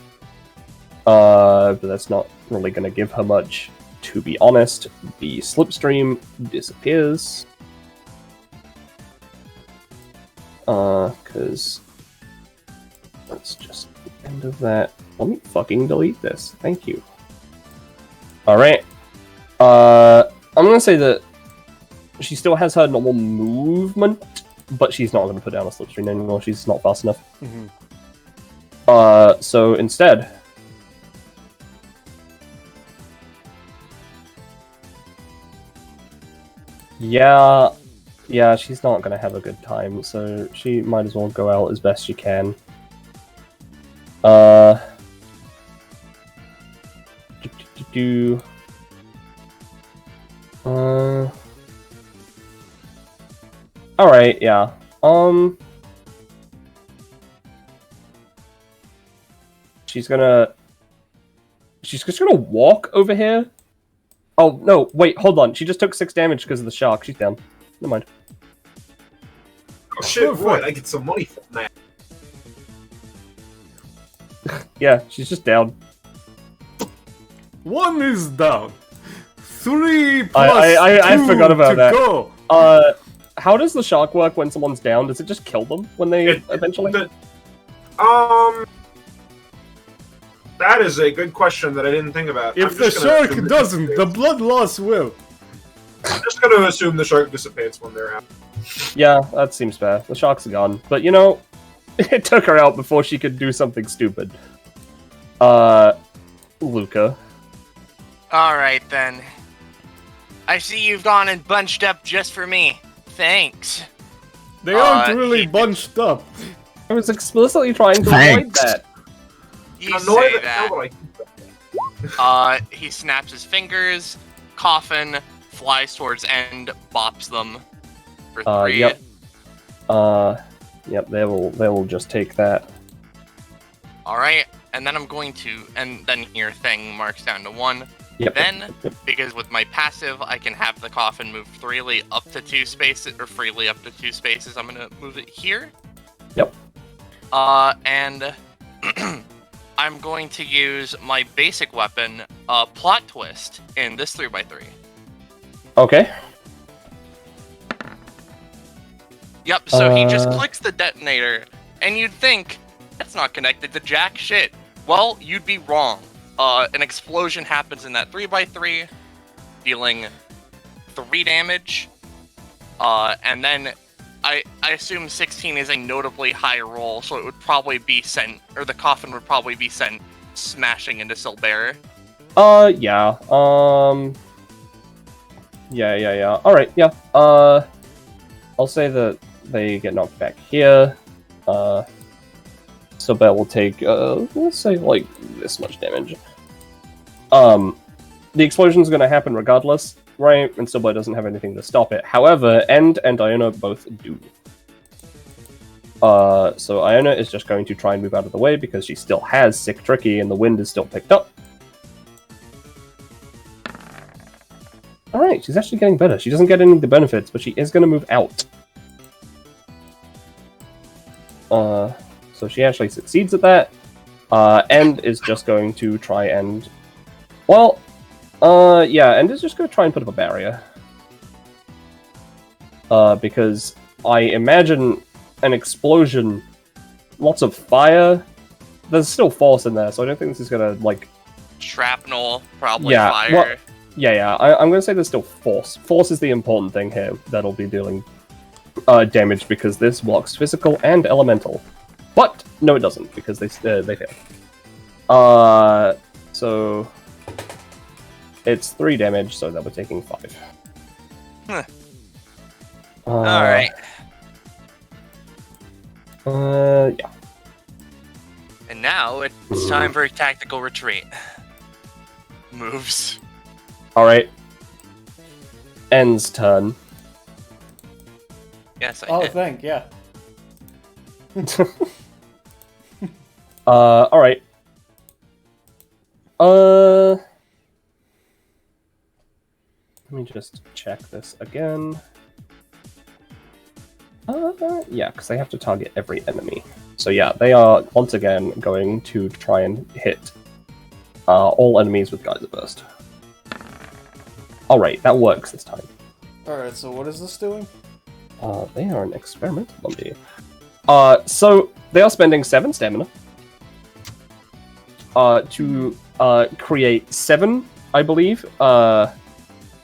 But that's not really gonna give her much. To be honest, the slipstream disappears. Cause let's just end of that. Let me fucking delete this. Thank you. Alright. I'm gonna say that she still has her normal movement, but she's not gonna put down a slipstream anymore. She's not fast enough. So instead, yeah, she's not gonna have a good time, so she might as well go out as best she can. Alright, yeah. She's just gonna walk over here. Oh, no, wait, hold on. She just took 6 damage because of the shark. She's down. Never mind. Oh shit, right, I get some money from that. Yeah, she's just down. 1 is down. 3 plus I 2 forgot about to that. go. How does the shark work when someone's down? Does it just kill them when they eventually? That is a good question that I didn't think about. If I'm the just gonna shark assume it doesn't, the dissipates. blood loss will. I'm just gonna assume the shark dissipates when they're out. Yeah, that seems fair. The shark's gone. But you know, it took her out before she could do something stupid. Luca. Alright then. I see you've gone and bunched up just for me. Thanks. They aren't he really did- bunched up. I was explicitly trying to avoid that. You Annoyed say at how that. I He snaps his fingers, coffin, flies towards end, bops them for 3. Yep. Yep, they will just take that. Alright, and then I'm going to, and then your thing marks down to 1. Yep. Then, because with my passive, I can have the coffin move freely up to 2 spaces, or freely up to 2 spaces. I'm gonna move it here. Yep. And I'm going to use my basic weapon, Plot Twist, in this 3x3. Okay. Yep, so he just clicks the detonator, and you'd think, that's not connected to jack shit. Well, you'd be wrong. An explosion happens in that 3x3, dealing 3 damage. And then I assume 16 is a notably high roll, so it would probably be sent, or the coffin would probably be sent smashing into Silbearer. Yeah. Yeah. Alright, yeah. I'll say that they get knocked back here. Silbearer will take, let's say, like, this much damage. The explosion's gonna happen regardless, right? And Silbearer doesn't have anything to stop it. However, End and Iona both do. So Iona is just going to try and move out of the way because she still has Sick Tricky and the wind is still picked up. Alright, she's actually getting better. She doesn't get any of the benefits, but she is going to move out. So she actually succeeds at that. End is just going to try and... Well, yeah, End is just going to try and put up a barrier. Because I imagine an explosion, lots of fire, there's still force in there, so I don't think this is going to, like... Shrapnel, probably Yeah, fire. well, yeah, I'm going to say there's still force. Force is the important thing here that'll be dealing damage, because this blocks physical and elemental. But, no it doesn't, because they fail. So... It's 3 damage, so that we're taking 5. Huh. Alright. Yeah. And now it's time for a tactical retreat. Moves. Alright. End's turn. Yes, I Oh, did. thank, yeah. Alright. Let me just check this again. Yeah, because they have to target every enemy. So yeah, they are once again going to try and hit all enemies with Geyser Burst. Alright, that works this time. Alright, so what is this doing? They are an experimental zombie. So they are spending 7 stamina to create 7, I believe,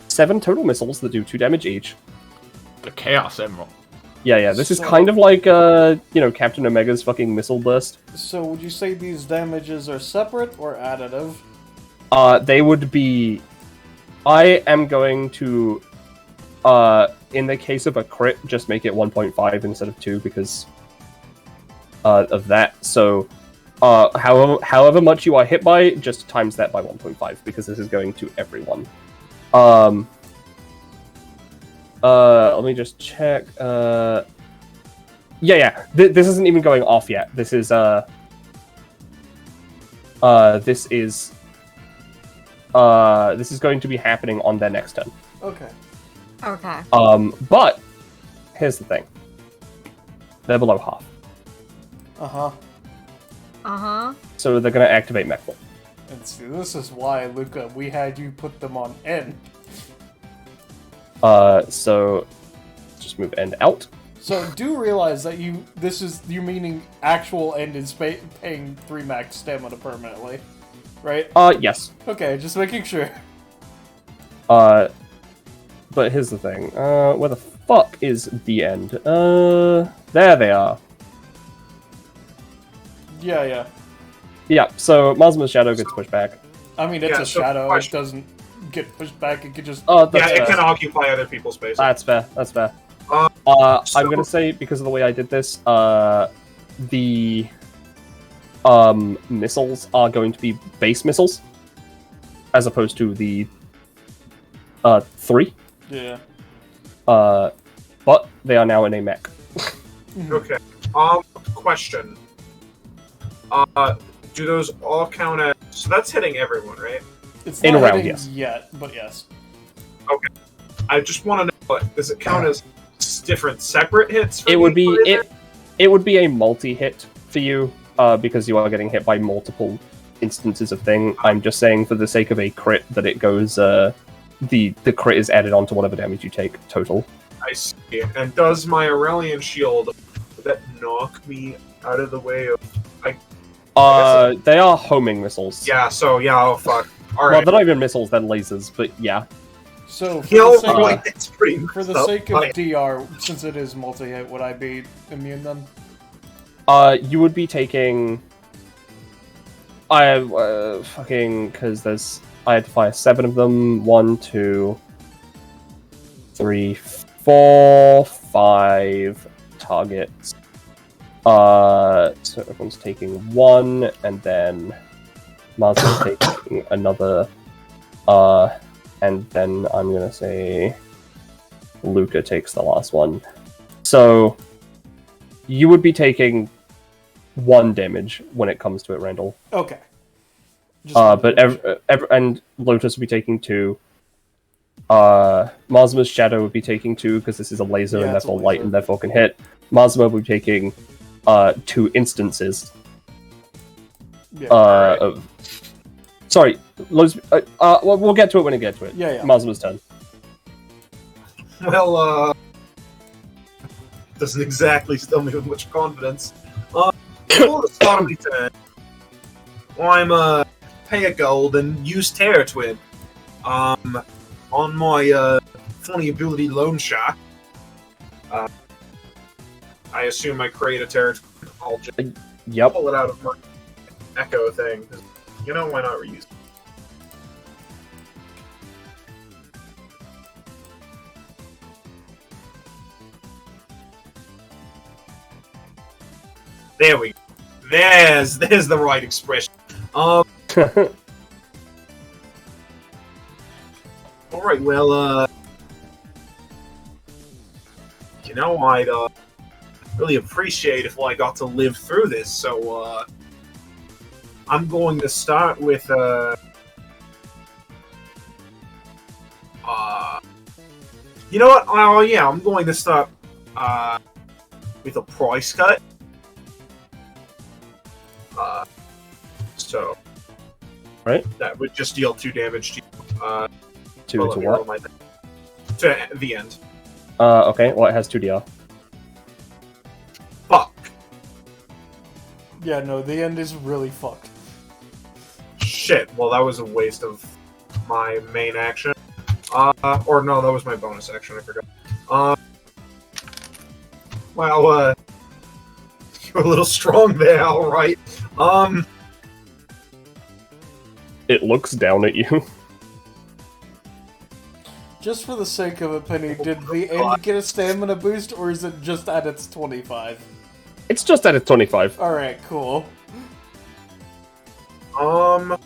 7 total missiles that do 2 damage each. The Chaos Emerald. Yeah, this is So- kind of like, Captain Omega's fucking missile burst. So would you say these damages are separate or additive? They would be... I am going to, in the case of a crit, just make it 1.5 instead of 2 because of that. So, however much you are hit by, just times that by 1.5 because this is going to everyone. Let me just check. Yeah. This isn't even going off yet. This is going to be happening on their next turn. Okay. Okay. But here's the thing. They're below half, Uh-huh. Uh-huh. so they're going to activate Mechful. And see, this is why, Luca, we had you put them on N. So just move End out. So do realize that you meaning actual End is paying 3 max stamina permanently, right? Yes. Okay, just making sure. But here's the thing. Where the fuck is the End? There they are. Yeah. Yeah, so Mazma's Shadow gets pushed back. I mean, it's Yeah, a so shadow. It question. doesn't get pushed back. It could just... Oh, Yeah, that's it fair. can occupy other people's space. That's fair. So- I'm gonna say, because of the way I did this, the missiles are going to be base missiles, as opposed to the 3. Yeah. But they are now in a mech. Okay. Question. Do those all count as... So that's hitting everyone, right? It's In not a round, hitting yes. yet, but yes. I just want to know, does it count as different separate hits? For It would be each player? it would be a multi-hit for you, because you are getting hit by multiple instances of thing. I'm just saying, for the sake of a crit, that it goes the crit is added onto whatever damage you take total. I see. And does my Aurelian shield that knock me out of the way of... They are homing missiles. Yeah, so, yeah, oh fuck. Well, Alright. they're not even missiles, they're lasers, but yeah. So, You know, for like, it's pretty the messed up. sake of Like, DR, since it is multi-hit, would I be immune then? You would be taking... because I had to fire 7 of them. 1, 2, 3, 4, 5 targets. So everyone's taking 1, and then Mars is taking another. And then I'm gonna say Luca takes the last one. So you would be taking 1 damage when it comes to it, Randall. Okay. But and Lotus would be taking 2. Marsma's Shadow would be taking 2 because this is a laser Yeah, and it's a therefore light laser. and therefore can hit. Marsma would be taking 2 instances. Yeah. Of... Sorry, Lotus, we'll get to it when we get to it. Yeah, yeah. Marsma's turn. well, doesn't exactly fill me with much confidence. For the start of my turn, I'm, pay a gold and use Terror Twin. On my, funny ability Lone Shot. I assume I create a Terror Twin. I'll just Yep. pull it out of my Echo thing. 'Cause, you know, why not reuse it? There we go. There's the right expression. Alright, well, you know, I'd, really appreciate if I got to live through this, so, I'm going to start with, you know what? Oh, yeah, I'm going to start, with a price cut. So, Right. that would just deal 2 damage to you. To well, let me what? roll my thing. To the end. Okay, well, it has 2 DR. Fuck. Yeah, no, the end is really fucked. Shit. Well, that was a waste of my main action. Or no, that was my bonus action. I forgot. Well, you're a little strong there, alright. It looks down at you. Just for the sake of a penny, did the end get a stamina boost, or is it just at its 25? It's just at its 25. Alright, cool. God,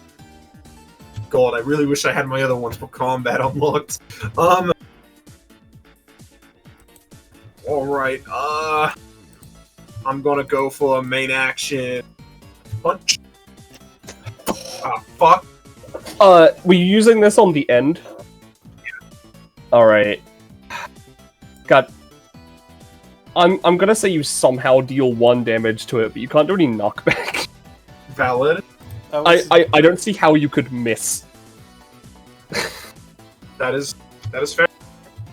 I really wish I had my other ones for combat unlocked. Alright, I'm gonna go for a main action punch. Ah, fuck. Were you using this on the end? Alright. God. I'm gonna say you somehow deal 1 damage to it, but you can't do any knockback. Valid. I don't see how you could miss. That is fair.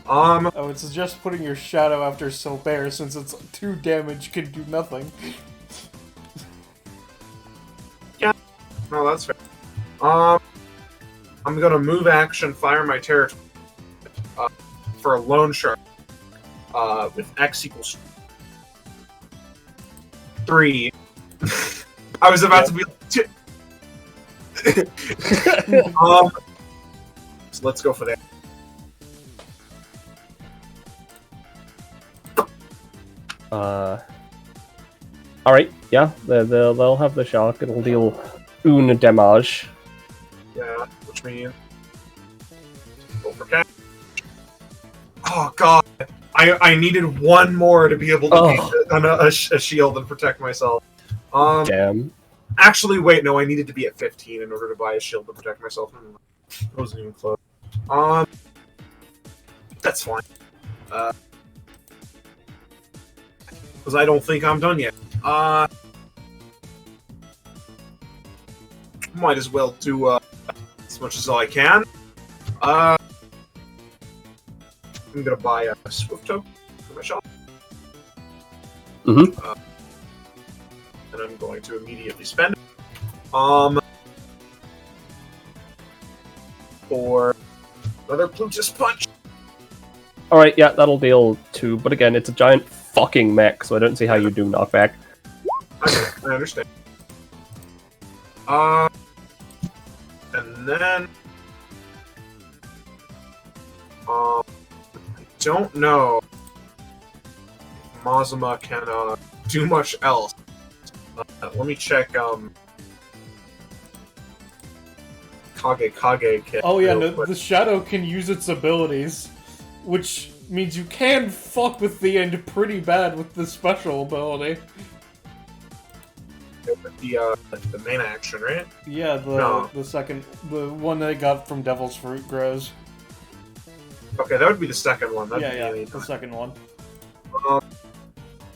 I would suggest putting your shadow after Silbear, since it's 2 damage can do nothing. No, that's fair. I'm gonna move action, fire my terror for a lone shark. With X equals 3. I was about to be like, 2. So let's go for that. Alright, yeah, they'll have the shock. It'll deal 1 damage. Yeah, which means go for cat. Oh god, I needed 1 more to be able to be on a shield and protect myself. Damn. Actually, wait, no, I needed to be at 15 in order to buy a shield to protect myself. I wasn't even close. That's fine. Because I don't think I'm done yet. Might as well do as much as I can. I'm gonna buy a Swift token for my shop. Mm-hmm. And I'm going to immediately spend it. For another Plutus punch. Alright, yeah, that'll deal 2, but again, it's a giant fucking mech, so I don't see how you do knockback. I understand. And then I don't know if Mazuma can do much else. Let me check Kage kit. Oh yeah, real no, quick. the shadow can use its abilities, which means you can fuck with the end pretty bad with the special ability. The main action, right? Yeah, No. the one that I got from Devil's Fruit grows. Okay, that would be the second one. That'd Yeah, be yeah, the second one. Um,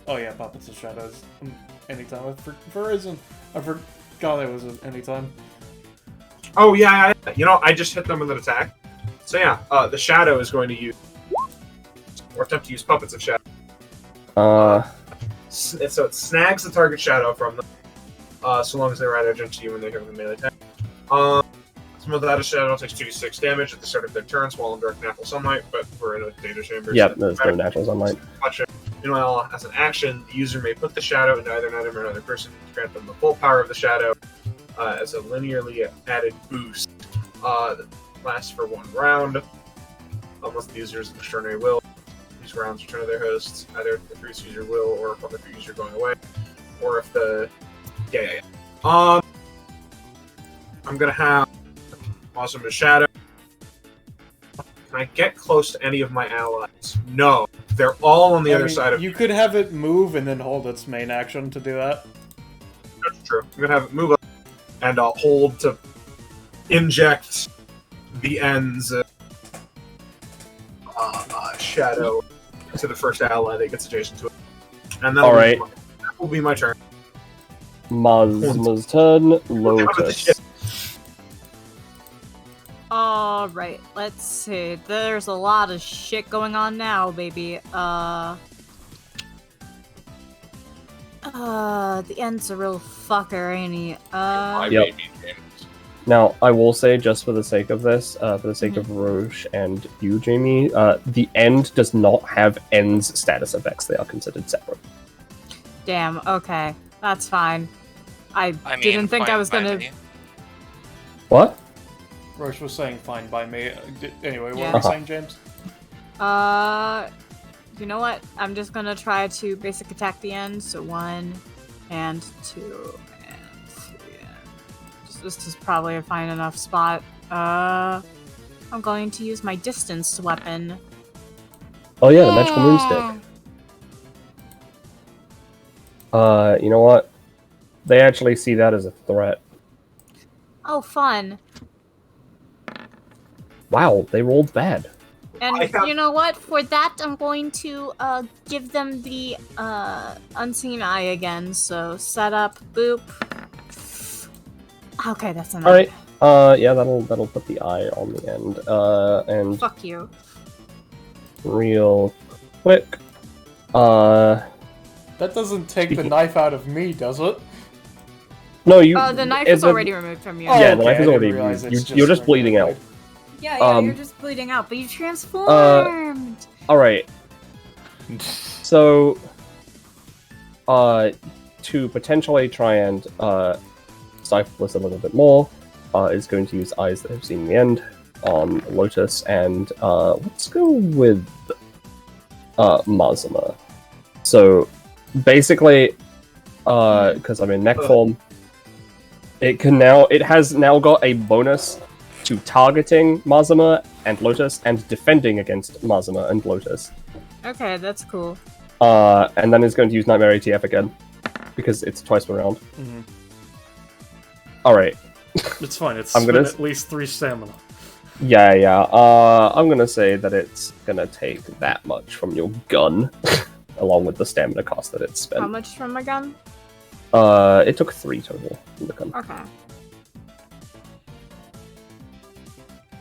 Oh yeah, Puppets of Shadows. Anytime. For reason, I forgot it was anytime. Oh yeah, I just hit them with an attack. So yeah, the shadow is going to use or attempt to use Puppets of Shadow. So it snags the target shadow from them, so long as they're right edge to you when they hit with a melee attack. Some of that shadow takes 2d6 damage at the start of their turns while in direct natural sunlight, but we're in a data chamber. Yep, there's no natural sunlight. Meanwhile, as an action, the user may put the shadow into either an item or another person to grant them the full power of the shadow as a linearly added boost. That lasts for 1 round, unless the user is an extraordinary will. These rounds return to their hosts, either if the previous user will or upon the user going away, or if the I'm gonna have Mazuma's shadow. Can I get close to any of my allies? No, they're all on the other side of you. Could have it move and then hold its main action to do that. That's true. I'm gonna have it move up and hold to inject the ends shadow to the first ally that gets adjacent to it. And that will be my turn. Mazuma's turn, Lotus. Alright, let's see. There's a lot of shit going on now, baby. The end's a real fucker, ain't he? My Yep. baby James. Now, I will say, just for the sake of this, for the sake of Roche and you, Jamie, the end does not have ends status effects. They are considered separate. Damn, okay. That's fine. I mean, didn't think I fine was by gonna... me. What? Roche was saying fine by me. Anyway, what Yeah. were you saying, James? You know what? I'm just gonna try to basic attack the end. So 1 and 2 and 3. This is probably a fine enough spot. I'm going to use my distance weapon. Oh yeah, the magical moonstick. You know what? They actually see that as a threat. Oh, fun. Wow, they rolled bad. And you know what? For that, I'm going to give them the unseen eye again. So set up, boop. Okay, that's enough. Alright. Yeah, that'll put the eye on the end. And Fuck you. real quick. That doesn't take the knife out of me, does it? No, you. The knife is already removed from you. Oh, Yeah, the okay, knife is I didn't already realize removed. it's You're just bleeding out. Yeah, you're just bleeding out, but you transformed. Alright. So, to potentially try and stifle this a little bit more, is going to use eyes that have seen the end on Lotus, and let's go with Mazuma. So, basically, because I'm in mech form, it has now got a bonus to targeting Mazuma and Lotus and defending against Mazuma and Lotus. Okay, that's cool. And then it's going to use Nightmare ATF again, because it's twice per round. Mm-hmm. Alright. It's fine. It's I'm gonna at least 3 stamina. Yeah. I'm gonna say that it's gonna take that much from your gun, along with the stamina cost that it's spent. How much from my gun? It took 3 total from the gun. Okay.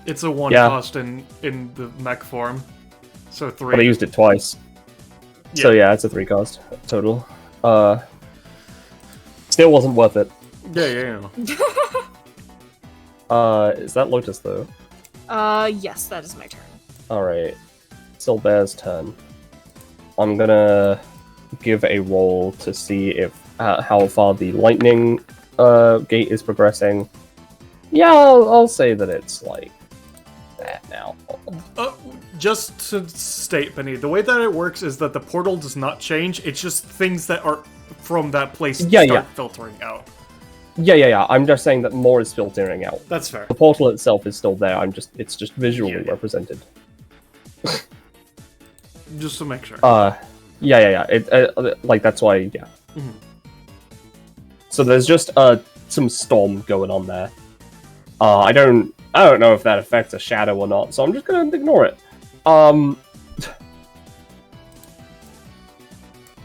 It's a 1 Yeah. cost in the mech form, so 3. But I used it twice. So yeah, it's a 3 cost total. Still wasn't worth it. Yeah. Is that Lotus though? Yes, that is my turn. Alright. Silbear's turn. I'm gonna give a roll to see if how far the lightning gate is progressing. Yeah, I'll say that it's like that now. Just to state, Penny, the way that it works is that the portal does not change. It's just things that are from that place start filtering out. Yeah. I'm just saying that more is filtering out. That's fair. The portal itself is still there. It's just visually represented. Just to make sure. Yeah. Like that's why. Yeah. Mhm. So there's just some storm going on there. I don't know if that affects a shadow or not, so I'm just gonna ignore it.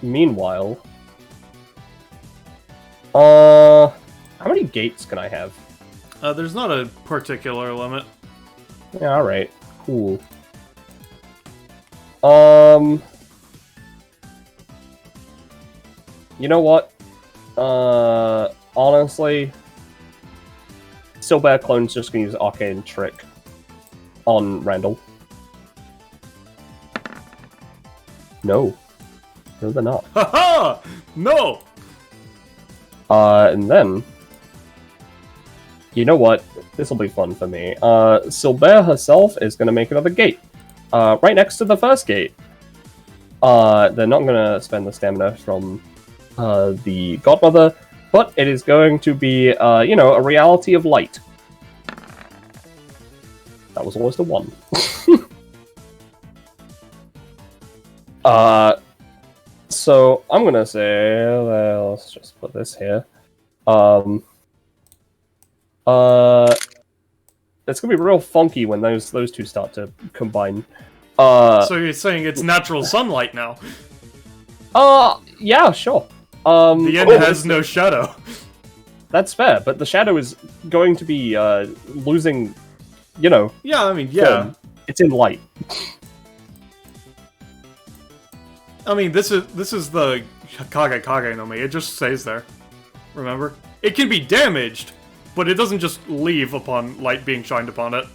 Meanwhile, how many gates can I have? There's not a particular limit. Yeah, alright. Cool. You know what? Honestly, Silbear Clone's just gonna use Arcane Trick on Randall. No, they're not. Haha! No! And then, you know what? This will be fun for me. Silbear herself is gonna make another gate, right next to the first gate. They're not gonna spend the stamina from the Godmother, but it is going to be, a reality of light. That was almost a 1. So I'm gonna say, let's just put this here. It's gonna be real funky when those two start to combine. So you're saying it's natural sunlight now? Yeah, sure. The end has no shadow. That's fair, but the shadow is going to be losing, Yeah, I mean, yeah. form. It's in light. I mean, this is the Kage no Mi. It just stays there. Remember? It can be damaged, but it doesn't just leave upon light being shined upon it.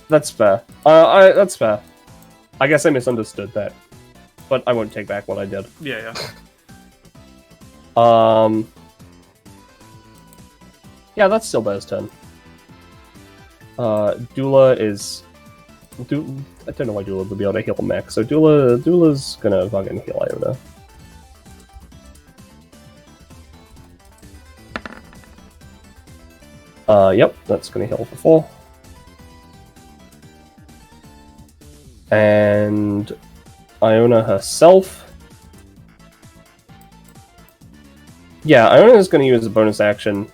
That's fair. That's fair. I guess I misunderstood that, but I won't take back what I did. Yeah. Yeah, that's still Bear's turn. Dula is... I don't know why Dula would be able to heal mech, so Dula's gonna fucking heal Iona. Yep, that's gonna heal for 4. And Iona herself... Yeah, Iona is gonna use a bonus action.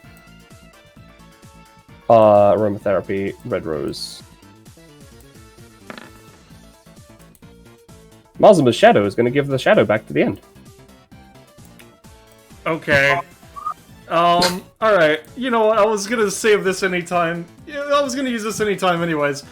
Aromatherapy, Red Rose. Mazuma's Shadow is going to give the shadow back to the end. Okay. Alright. You know what? I was gonna save this anytime. Yeah, I was gonna use this anytime anyways.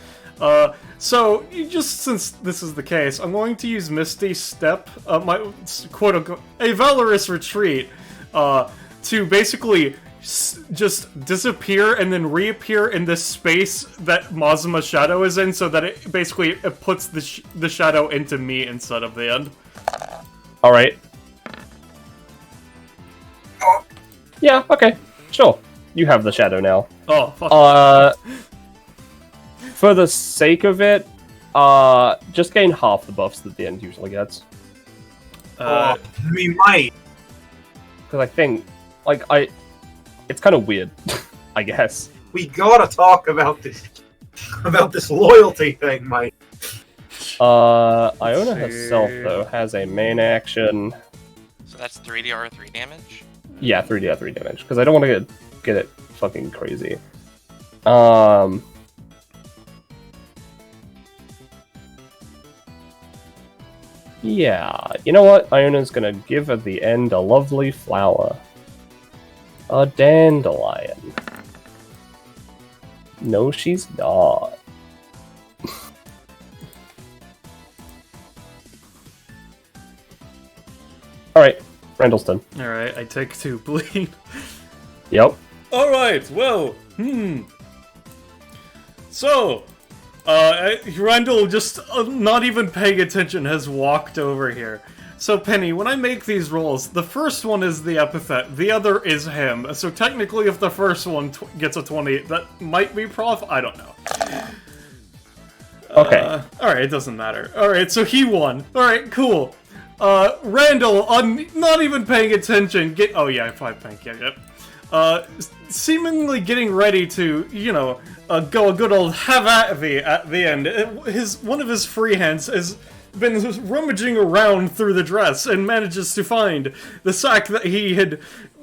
So, just since this is the case, I'm going to use Misty Step, my quote-unquote, a Valorous Retreat, to basically just disappear and then reappear in this space that Mazuma's shadow is in, so that it basically puts the shadow into me instead of the end. Alright. Yeah, okay. Sure. You have the shadow now. Oh, fuck. For the sake of it, just gain half the buffs that the end usually gets. We might. Because I think, it's kind of weird, I guess. We gotta talk about this loyalty thing, Mike. Iona herself, though, has a main action. So that's 3d/3 damage? Yeah, 3d/3 damage, because I don't want to get it fucking crazy. Yeah, you know what? Iona's gonna give at the end a lovely flower. A dandelion. No, she's not. Alright, Randall's done. Alright, I take 2 bleed. Yep. Alright, well, So, Randall, just not even paying attention, has walked over here. So, Penny, when I make these rolls, the first one is the epithet, the other is him. So technically, if the first one gets a 20, that might be prof, I don't know. Okay. Alright, it doesn't matter. Alright, so he won. Alright, cool. Randall, not even paying attention, oh yeah, 5 pink, yep. Seemingly getting ready to, go a good old have at thee at the end. One of his free hands has been rummaging around through the dress and manages to find the sack that he had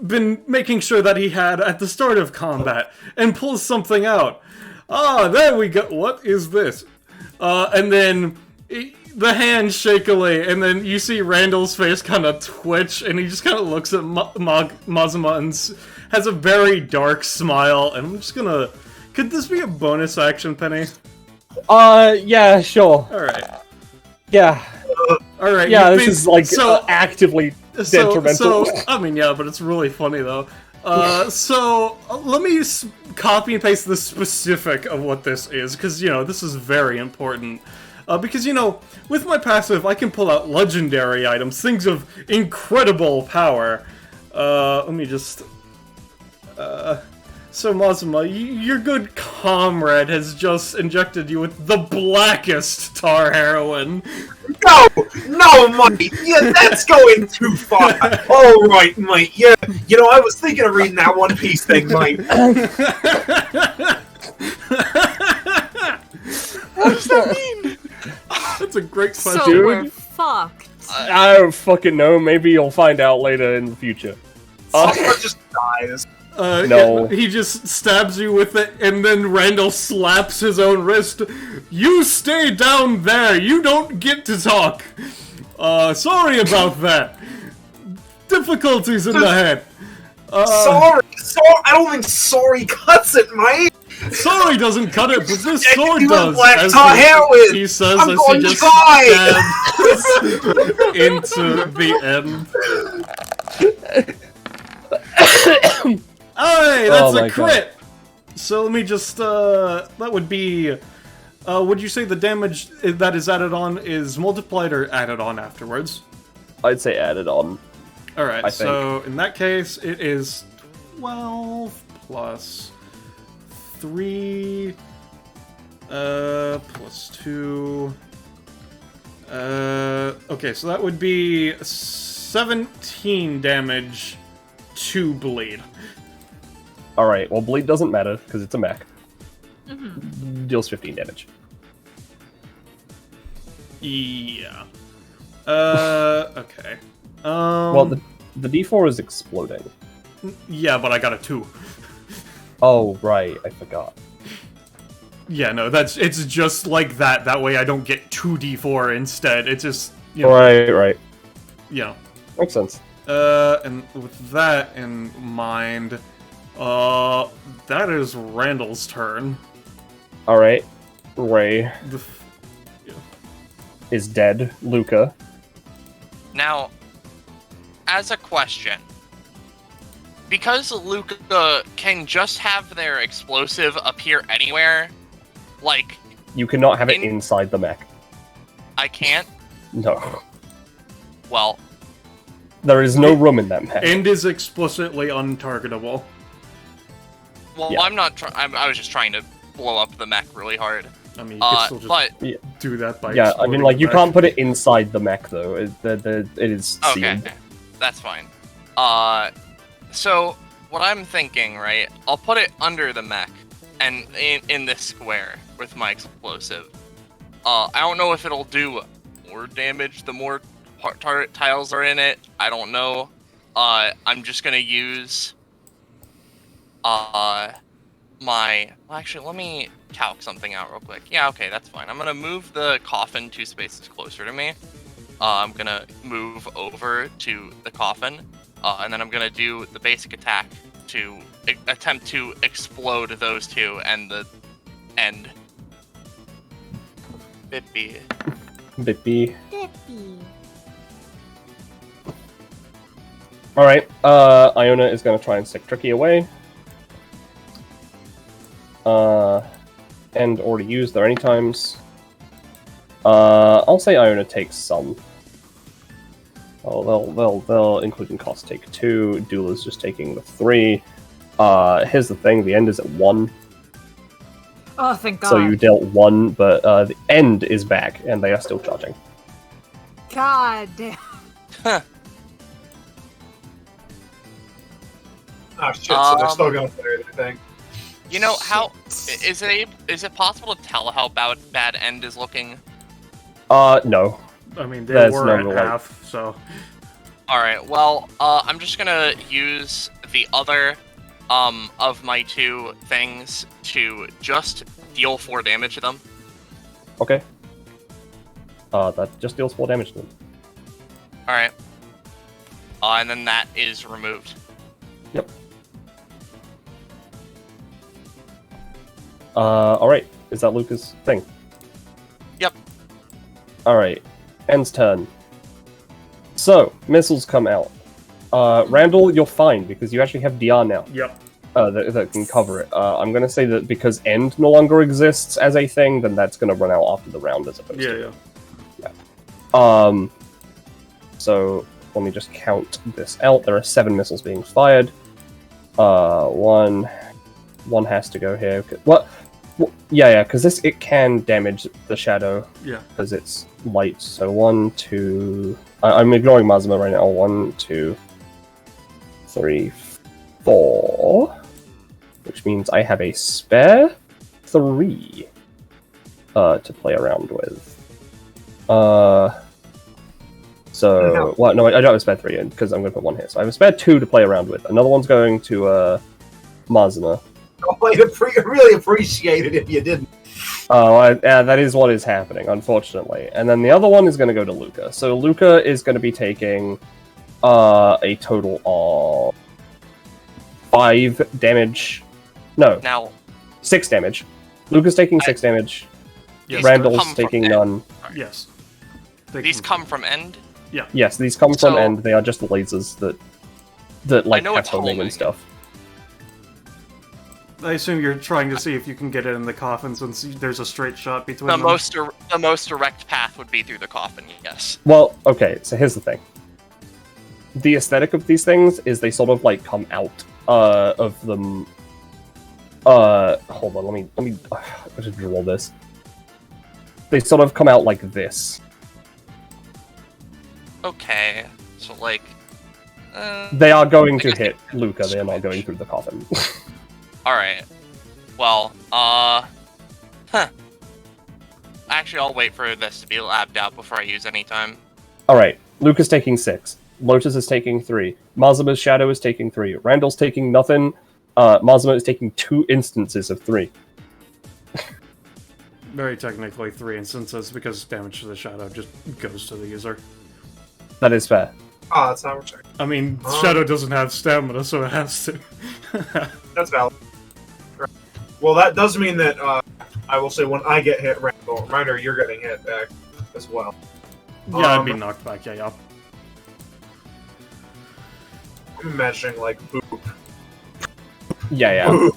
been making sure that he had at the start of combat, and pulls something out. Ah, there we go. What is this? And then the hand shakily, and then you see Randall's face kind of twitch, and he just kind of looks at Mazuma and has a very dark smile, and I'm just gonna... Could this be a bonus action, Penny? Yeah, sure. Alright. Yeah. Alright. Yeah, this is, like, actively detrimental. I mean, yeah, but it's really funny, though. So, let me copy and paste the specific of what this is, because, this is very important. Because, with my passive, I can pull out legendary items, things of incredible power. Let me just... So, Mazuma, your good comrade has just injected you with the blackest tar heroin. No, Mike! Yeah, that's going too far! Alright, Mike, yeah. I was thinking of reading that One Piece thing, Mike. What does that mean? That's a great question. So we're fucked. I don't fucking know. Maybe you'll find out later in the future. Someone just dies. No. Yeah, he just stabs you with it, and then Randall slaps his own wrist. You stay down there. You don't get to talk. Sorry about that. Difficulties in the head. Sorry. I don't think sorry cuts it, Mike. Sorry doesn't cut it, but this sword You does. black tar heroin. He says I'm as going he to just die. stabs into the end. Alright, that's a crit! God. So let me just, that would be, would you say the damage that is added on is multiplied or added on afterwards? I'd say added on. Alright, so in that case, it is 12 plus 3, plus 2, okay, so that would be 17 damage to bleed. Alright, well, bleed doesn't matter, because it's a mech. Mm-hmm. Deals 15 damage. Yeah. Okay. Well, the D4 is exploding. Yeah, but I got a 2. Oh, right, I forgot. Yeah, no, it's just like that. That way I don't get 2d4 instead. It's just, you know. Right. Yeah. Makes sense. And with that in mind, that is Randall's turn. Alright. Ray Yeah. is dead. Luca. Now, as a question, because Luca can just have their explosive appear anywhere, like... You cannot have it inside the mech. I can't? No. Well... There is no room in that mech. And is explicitly untargetable. Well, Yeah. I'm not I was just trying to blow up the mech really hard. I mean, you can still just but... do that by Yeah, I mean, like, exploding you the can't mech. put it inside the mech, though. It is Okay, sealed. that's fine. So, what I'm thinking, right, I'll put it under the mech, and in this square, with my explosive. I don't know if it'll do more damage the more tiles are in it. I don't know. I'm just gonna use actually, let me calc something out real quick. Yeah, okay, that's fine. I'm gonna move the coffin 2 spaces closer to me. I'm gonna move over to the coffin, and then I'm gonna do the basic attack to attempt to explode those two and the end. Bippy. Bippy. Alright, Iona is gonna try and stick Tricky away. End already used their anytimes. I'll say Iona takes some. Oh, they'll including cost take 2. Doula's just taking the 3. Here's the thing: the end is at 1. Oh, thank God. So you dealt 1, but the end is back, and they are still charging. God damn. Oh shit! So they're still going for everything. You know how is it possible to tell how bad end is looking? No. I mean, they That's were at number one. half, so... Alright, well, I'm just gonna use the other, of my 2 things to just deal 4 damage to them. Okay. That just deals 4 damage to them. Alright. And then that is removed. Yep. Alright. Is that Luca's thing? Yep. Alright. End's turn. So, missiles come out. Randall, you're fine, because you actually have DR now. Yep. That can cover it. I'm gonna say that because End no longer exists as a thing, then that's gonna run out after the round as opposed to... Yeah. So, let me just count this out. There are 7 missiles being fired. One has to go here. What? Yeah, because it can damage the shadow. Yeah. Because it's light. So 1, 2... I'm ignoring Mazuma right now. 1, 2, 3, 4... Which means I have a spare 3 to play around with. So, well, no, I don't have a spare 3 in, because I'm going to put 1 here. So I have a spare 2 to play around with. Another one's going to Mazuma. I'd really appreciate it if you didn't. Oh, that is what is happening, unfortunately. And then the other one is going to go to Luca. So Luca is going to be taking a total of 5 damage. No, Now, 6 damage. Luca's taking 6 damage. Yes. Randall's Come taking from none. Yes. these come from end? Yes, these come from So- End. They are just lasers that like know have it's homing and homing. stuff. I assume you're trying to see if you can get it in the coffin since there's a straight shot between The them. most direct path would be through the coffin, yes. Well, okay, so here's the thing. The aesthetic of these things is they sort of like come out of them. Hold on, let me I should draw this. They sort of come out like this. Okay, so like... They are going to I guess hit they- Luca, they are not going through the coffin. Alright. Well, Actually, I'll wait for this to be labbed out before I use any time. Alright, Luca's taking 6. Lotus is taking 3. Mazuma's Shadow is taking 3. Randall's taking nothing. Mazuma is taking 2 instances of 3. Very technically 3 instances because damage to the shadow just goes to the user. That is fair. Oh, that's not what I mean, Shadow doesn't have stamina, so it has to. That's valid. Right. Well, that does mean that I will say when I get hit, Reminder, you're getting hit back as well. Yeah, I'd be knocked back, yeah. I'm imagining like boop. Yeah.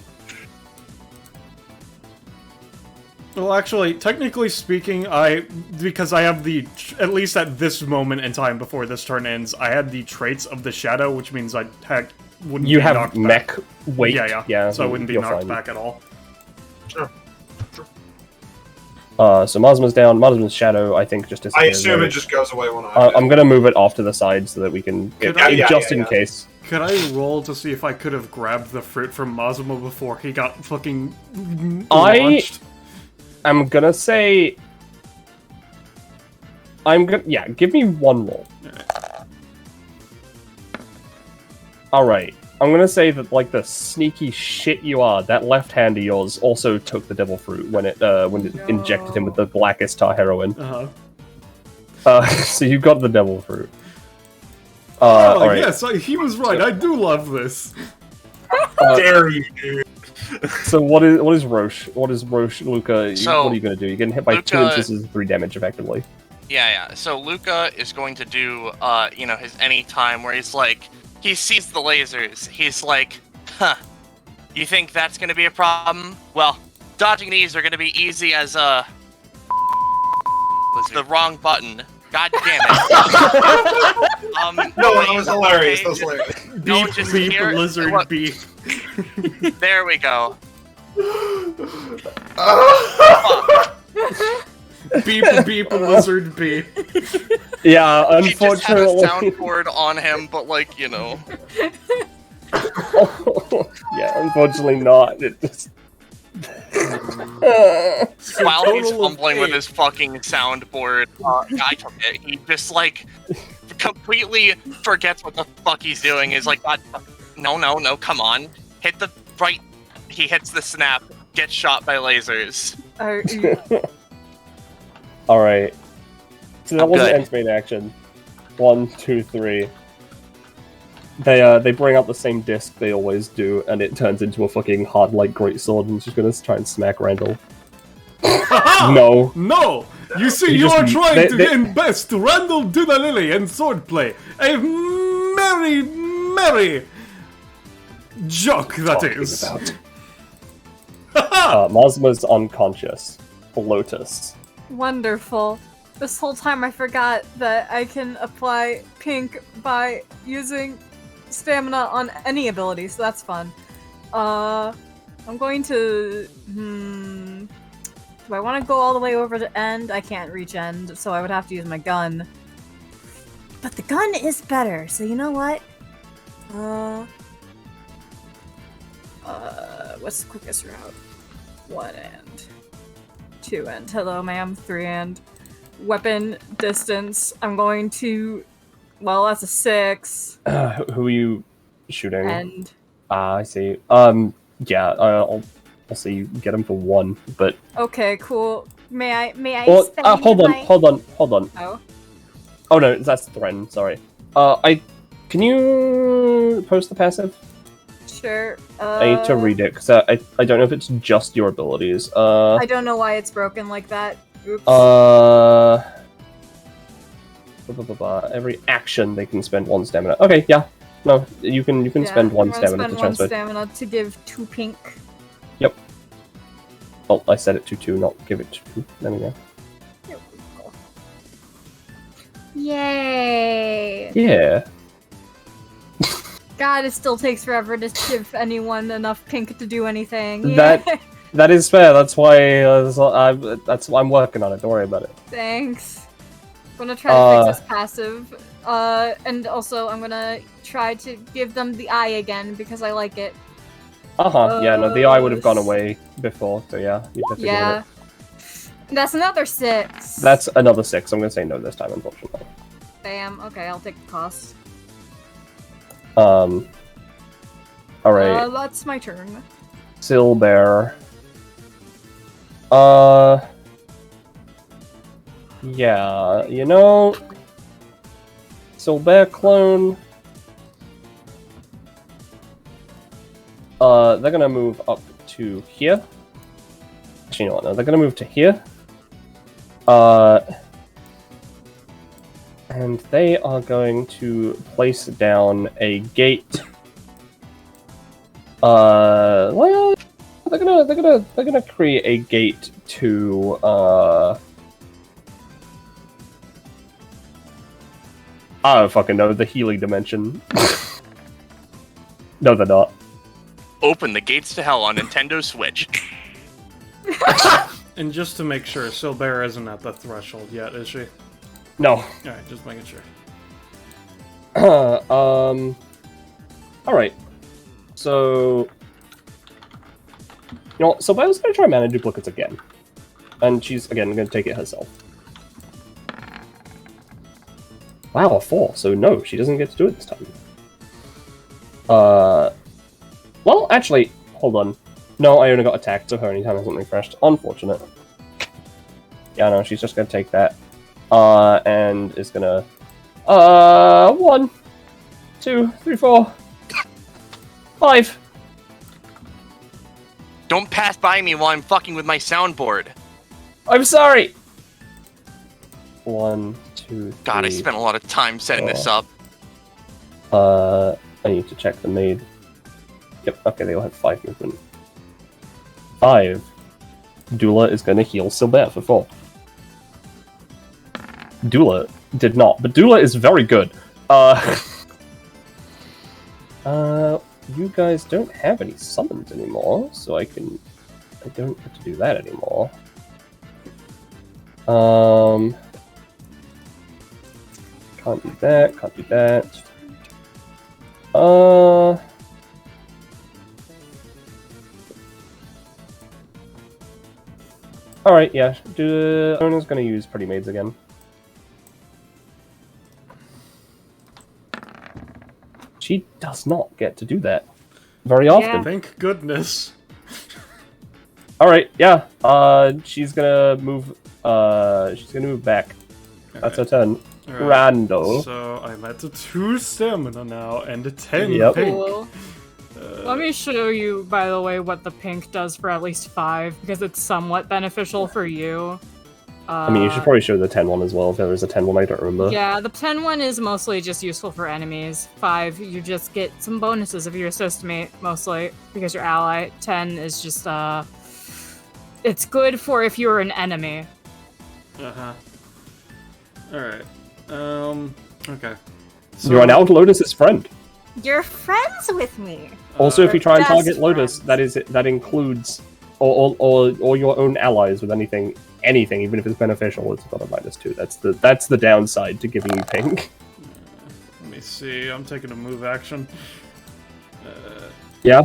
Well, actually, technically speaking, because I have at least at this moment in time before this turn ends, I had the traits of the shadow, which means I wouldn't You be have knocked mech back. weight. Yeah, so I wouldn't be you're knocked fine. back at all. Sure. So Mazuma's down. Mazuma's Shadow, I think, just I disappears. assume it just goes away when I. I'm gonna move it off to the side so that we can Could get, I- just in yeah. case. Could I roll to see if I could have grabbed the fruit from Mazuma before he got fucking launched? I'm gonna say. Yeah, give me 1 roll. Alright. I'm gonna say that, like the sneaky shit you are, that left hand of yours also took the devil fruit when it injected him with the blackest tar heroin. So you got the devil fruit. Alright. Yes, he was right. I do love this. Dare you, dude. So what is Roche? What is Roche, Luca? So, what are you gonna do? You're getting hit by 2 Luca- instances of 3 damage, effectively. Yeah. So Luca is going to do, his any time where he's like, he sees the lasers. He's like, huh, You think that's gonna be a problem? Well, dodging these are gonna be easy as the wrong button. God damn it. No, that was hilarious. That was hilarious. No, just beep, here. lizard, Look, beep. there we go. Beep, beep, lizard, beep. Yeah, He just had a unfortunately. soundboard on him, but like, you know. Yeah, unfortunately not. It just. While he's Total of fumbling with 8. his fucking soundboard, I took it. He just like completely forgets what the fuck he's doing. He's like, God, no, come on, hit the right. He hits the snap, gets shot by lasers. Alright. So that I'm was an good. end main action. 1, 2, 3. They bring out the same disc they always do, and it turns into a fucking hard like greatsword, and it's just gonna try and smack Randall. No. No! You see, You you just- are trying they- to they- invest Randall Dunalili in swordplay. A merry joke that Talking is. about. Mazma's unconscious. Lotus. Wonderful. This whole time I forgot that I can apply pink by using stamina on any ability, so that's fun. I'm going to... Do I want to go all the way over to end? I can't reach end, so I would have to use my gun. But the gun is better, so you know what? What's the quickest route? 1 and 2 and hello ma'am, 3 and weapon distance. I'm going to, well, that's a 6 Who are you shooting? and I see. Yeah, I'll see you get him for 1, but... okay, cool. May I Well, spend hold my... on. Oh, Oh no, that's Threaten, sorry. Can you post the passive? sure. I need to read it, because I don't know if it's just your abilities. I don't know why it's broken like that. Oops. Every action they can spend 1 stamina. Okay, yeah. No, you can Yeah, spend 1 I'm gonna stamina spend to 1 transfer. stamina to give 2 pink. Oh, I said it to 2, not give it to 2. There we go. Yay! Yeah. God, it still takes forever to give anyone enough pink to do anything. That- Yay. That is fair, that's why I'm working on it, don't worry about it. Thanks. I'm gonna try to fix this passive. And also I'm gonna try to give them the eye again because I like it. Yeah, no, the eye would have gone away before, so yeah, you'd have to give Yeah. it. That's another 6. That's another 6, I'm gonna say no this time, unfortunately. Damn, okay, I'll take the cost. Alright, That's my turn. Silbear. Yeah, you know... Silbear clone... they're gonna move up to here. Actually, you know what, no, they're gonna move to here. And they are going to place down a gate. Well, they're gonna create a gate to I don't fucking know, the Healy dimension. No, they're not. Open the gates to hell on Nintendo Switch. And just to make sure, Silbear isn't at the threshold yet, is she? No. Alright, just making sure. Alright. So... You know what, so Violet's gonna try mana duplicates again. And she's, again, gonna take it herself. Wow, a 4, so no, she doesn't get to do it this time. Well, actually, hold on. No, I only got attacked, so her anytime hasn't refreshed. Unfortunate. Yeah, no, she's just gonna take that. And is gonna... 1, 2, 3, 4, 5. Don't pass by me while I'm fucking with my soundboard. I'm sorry! 1, 2, 3... God, I spent a lot of time setting this up. I need to check the maid. Yep, okay, they all have 5 movement. 5. Dula is going to heal Silbert for 4. Dula did not, but Dula is very good. You guys don't have any summons anymore, so I don't have to do that anymore. Can't do that, can't do that. Alright, yeah. Ona's gonna use Pretty Maids again. She does not get to do that very often. Thank goodness. Alright, yeah. She's gonna move back. That's her turn. Alright, Rando. So I'm at a 2 stamina now and a 10 Yep. pink. Cool. Let me show you, by the way, what the pink does for at least 5, because it's somewhat beneficial for you. I mean, you should probably show the 10 one as well, if there is a 10 one, I don't remember. Yeah, the 10 one is mostly just useful for enemies. 5, you just get some bonuses if you're a systemate, mostly, because you're ally. 10 is just, it's good for if you're an enemy. Uh-huh. Alright. Okay. So, You are now Lotus's friend. You're friends with me! Also, if you try and Best target Lotus, friends. that includes or your own allies with anything, even if it's beneficial, it's got a -2. That's the downside to giving you pink. let me see. I'm taking a move action. Yeah.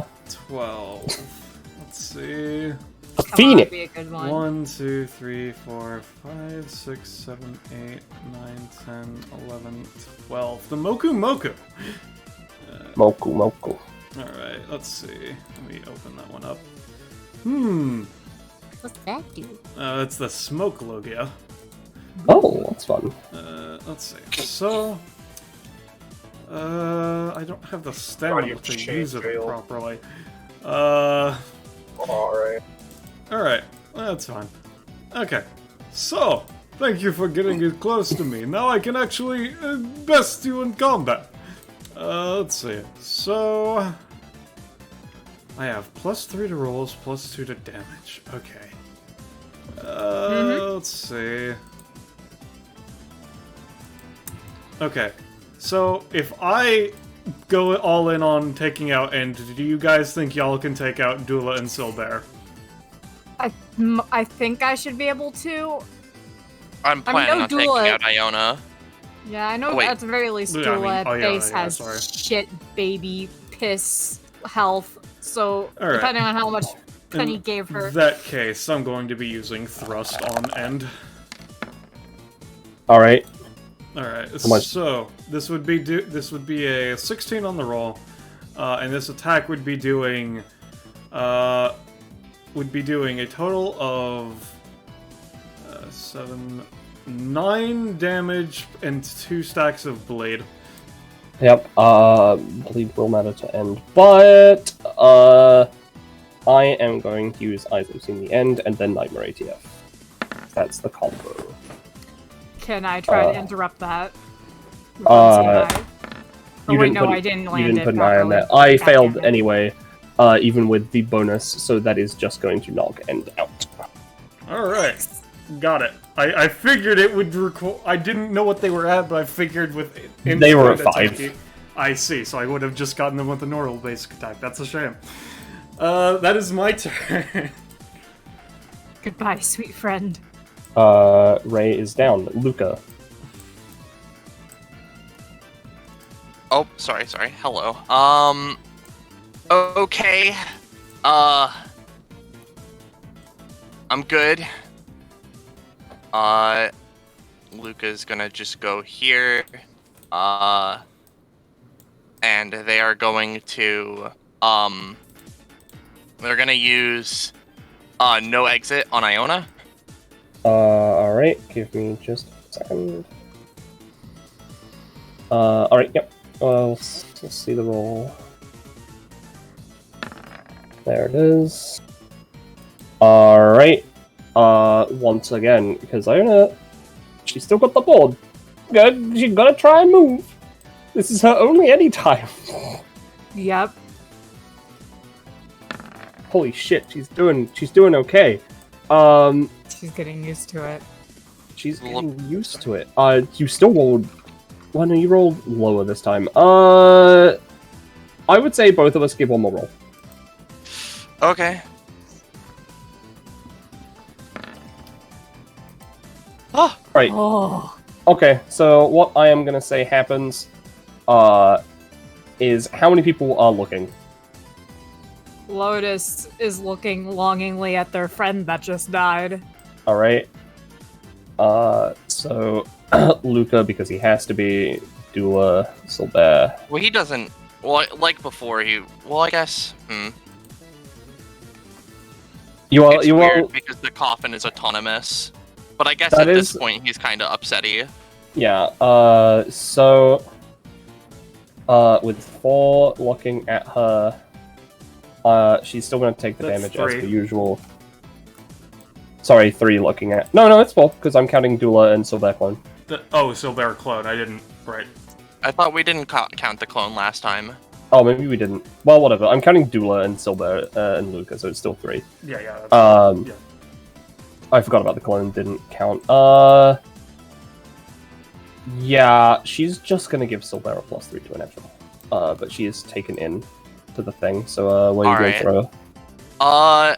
12. Let's see. A Come on, Phoenix. be a good one. 1, 2, 3, 4, 5, 6, 7, 8, 9, 10, 11, 12. The Moku Moku! Moku. Alright, let's see. Let me open that one up. What's that do? It's the Smoke Logia. Oh, that's fun. Let's see. So, I don't have the stamina you've to changed use it Veil. properly. Alright. Alright, that's fine. Okay, so, thank you for getting it close to me. Now I can actually best you in combat. Let's see. So, I have +3 to rolls, +2 to damage. Okay. Let's see. Okay, so if I go all in on taking out End, do you guys think y'all can take out Dula and Silbert? I think I should be able to. I'm planning no on taking Dula. out Iona. Yeah, I know Wait. at the very least Yeah, I mean, Dula oh, yeah, base yeah, has sorry. shit baby piss health, so All right. depending on how much Penny In gave her. that case, I'm going to be using Thrust on End. Alright. Alright, much? so this would be a 16 on the roll, and this attack would be doing a total of 9 damage and 2 stacks of blade. Yep, bleed will matter to End, but, I am going to use Eyes Have Seen the End, and then Nightmare ATF. That's the combo. Can I try to interrupt that? You Oh wait, didn't no, put- I didn't land You didn't it put an eye on properly. that. I God failed damn it. anyway, even with the bonus, so that is just going to knock End out. Alright, got it. I figured it would I didn't know what they were at, but I figured with They were at attack 5. I see, so I would have just gotten them with a normal basic attack. That's a shame. That is my turn. Goodbye, sweet friend. Ray is down. Luca. Oh, sorry. Hello. Okay. I'm good. Luca's gonna just go here. And they are going to, they're gonna use, no exit on Iona. Alright, give me just a second. Alright, yep. Let's see the roll. There it is. Alright. Once again, because Iona, she's still got the board. Good, she's gotta try and move. This is her only any time. Yep. Holy shit, she's doing okay. She's getting used to it. She's getting used to it. You still rolled. Well, no, you rolled lower this time. I would say both of us give one more roll. Okay. Oh, Right. Oh. Okay, so what I am gonna say happens, is how many people are looking? Lotus is looking longingly at their friend that just died. Alright. So, Luca, because he has to be, Dula, Silbert. well, he doesn't. Well, like before, well, I guess. It's weird because the coffin is autonomous. But I guess at this point, he's kind of upsetty. Yeah, so, with 4 looking at her, she's still gonna take the That's damage 3. as per usual. Sorry, 3 looking at. No, it's 4, because I'm counting Dula and Silbert clone. Silbert clone. I didn't. Right. I thought we didn't count the clone last time. Oh, maybe we didn't. Well, whatever. I'm counting Dula and Silbert and Luca, so it's still 3. Yeah. That's yeah. I forgot about the clone, didn't count. Yeah, she's just gonna give Silbert a +3 to a natural. But she is taken in to the thing, so, what are you gonna throw? I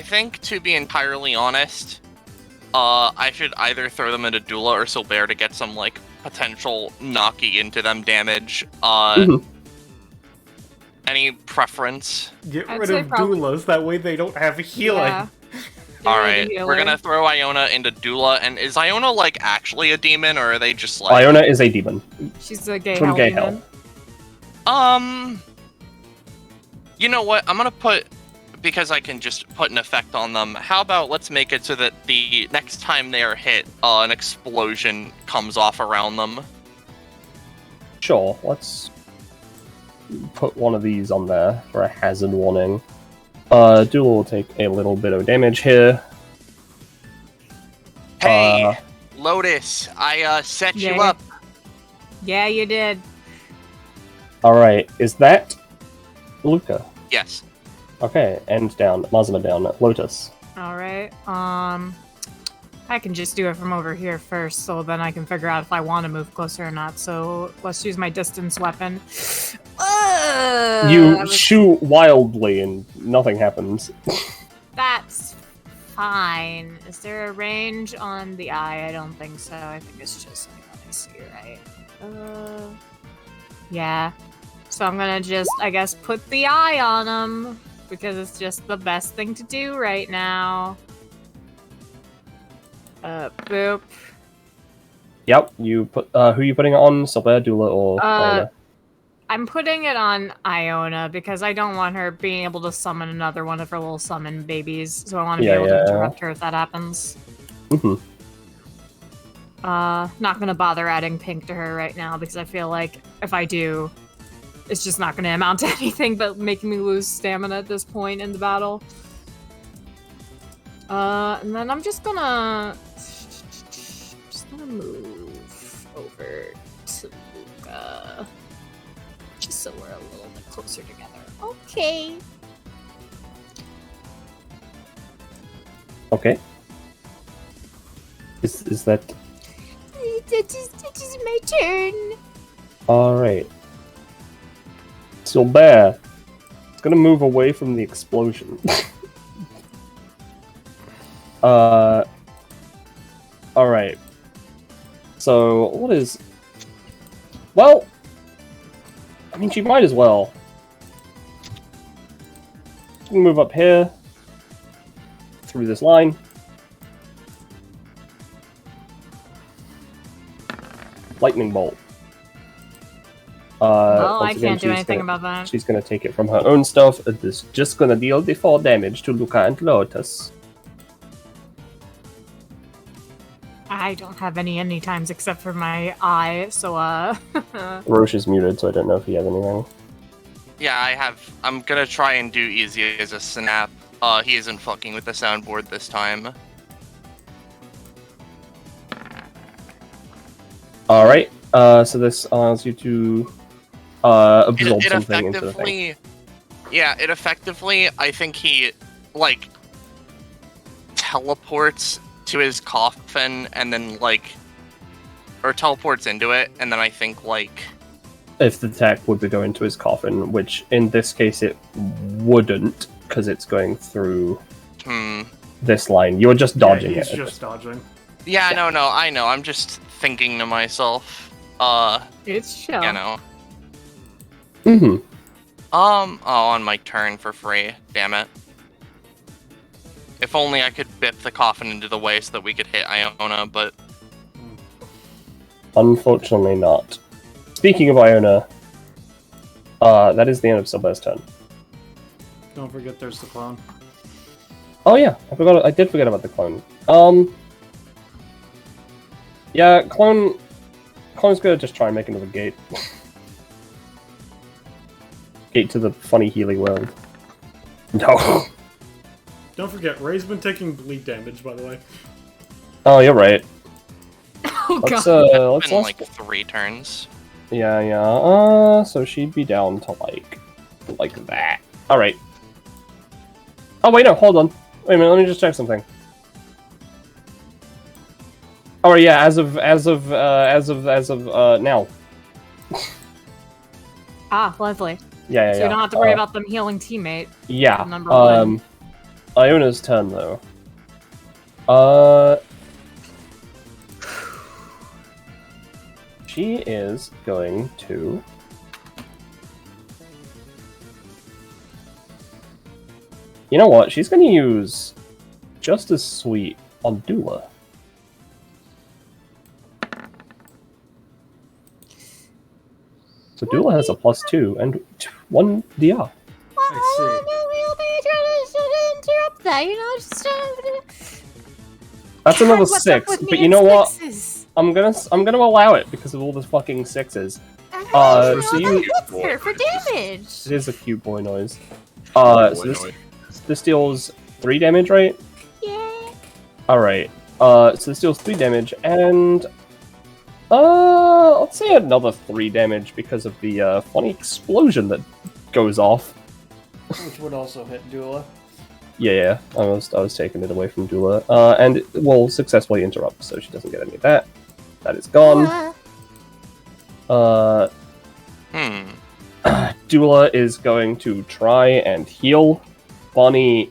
think, to be entirely honest, I should either throw them into Dula or Silbert to get some, like, potential knocky into them damage. Any preference? Get I'd rid say of probably- doulas, that way they don't have healing. Yeah. Alright, we're gonna throw Iona into Dula, and is Iona, like, actually a demon, or are they just, like... Iona is a demon. She's a gay From hell Gay demon. Hell. You know what, I'm gonna put... Because I can just put an effect on them, how about let's make it so that the next time they are hit, an explosion comes off around them. Sure, let's put one of these on there for a hazard warning. Dula will take a little bit of damage here. Hey, Lotus, I set you up. Yeah, you did. Alright, is that Luca? Yes. Okay, end down, Mazma down, Lotus. Alright, I can just do it from over here first, so then I can figure out if I want to move closer or not. So let's use my distance weapon. You shoot wildly and nothing happens. That's fine. Is there a range on the eye? I don't think so. I think it's just I see, right? Yeah. So I'm gonna just, I guess, put the eye on him because it's just the best thing to do right now. Boop. Yep, you put, who are you putting it on? Silbert, Dula, or Iona? I'm putting it on Iona because I don't want her being able to summon another one of her little summon babies, so I want to be able to interrupt her if that happens. Not gonna bother adding pink to her right now because I feel like if I do, it's just not gonna amount to anything but making me lose stamina at this point in the battle. And then I'm just gonna move over to Luca. Just so we're a little bit closer together. Okay. Okay. Is that... It is my turn. Alright. Silbert. It's gonna move away from the explosion. Alright. So, what is... Well... I mean, she might as well. She's gonna move up here. Through this line. Lightning bolt. Well, I once again, can't do she's anything gonna- about that. She's gonna take it from her own stuff. It is just gonna deal the 4 damage to Luca and Lotus. I don't have any times except for my eye, so Roche is muted, so I don't know if he has anything. Yeah, I'm gonna try and do easy as a snap. He isn't fucking with the soundboard this time. Alright, so this allows you to absorb It something into the thing. effectively Yeah, it effectively, I think he, like, teleports to his coffin and then, like, or teleports into it, and then I think, like... If the attack would be going to his coffin, which in this case it wouldn't, because it's going through this line. You're just dodging he's it. just dodging. Yeah, no, I know, I'm just thinking to myself, It's chill. you know. Mm-hmm. On my turn for free, damn it. If only I could bip the coffin into the way so that we could hit Iona, but... Unfortunately not. Speaking of Iona, that is the end of Silver's turn. Don't forget there's the clone. Oh yeah, I did forget about the clone. Yeah, clone's gonna just try and make another gate. Gate to the funny Healy world. No. Don't forget, Ray's been taking bleed damage, by the way. Oh, you're right. Oh Let's god. let's been like 3 turns. Yeah. So she'd be down to like that. All right. Oh wait, no, hold on. Wait a minute, let me just check something. Oh yeah, as of now. Ah, lovely. Yeah. So you don't have to worry about them healing teammate. Yeah. Number one. Iona's turn though. She is going to. You know what? She's going to use Just as Sweet on Dula. So Dula has a +2 and 1 DR. I Interrupt that, you know, That's another what's up 6, with me but you and know what? sixes? I'm gonna allow it because of all the fucking 6s. So you hits her for damage. It is a cute boy noise. So this deals 3 damage, right? Yeah. Alright. So this deals 3 damage, and let's say another 3 damage because of the funny explosion that goes off. Which would also hit Dula. Yeah, I was taking it away from Dula, and it will successfully interrupt, so she doesn't get any of that. That is gone. Dula is going to try and heal Bonnie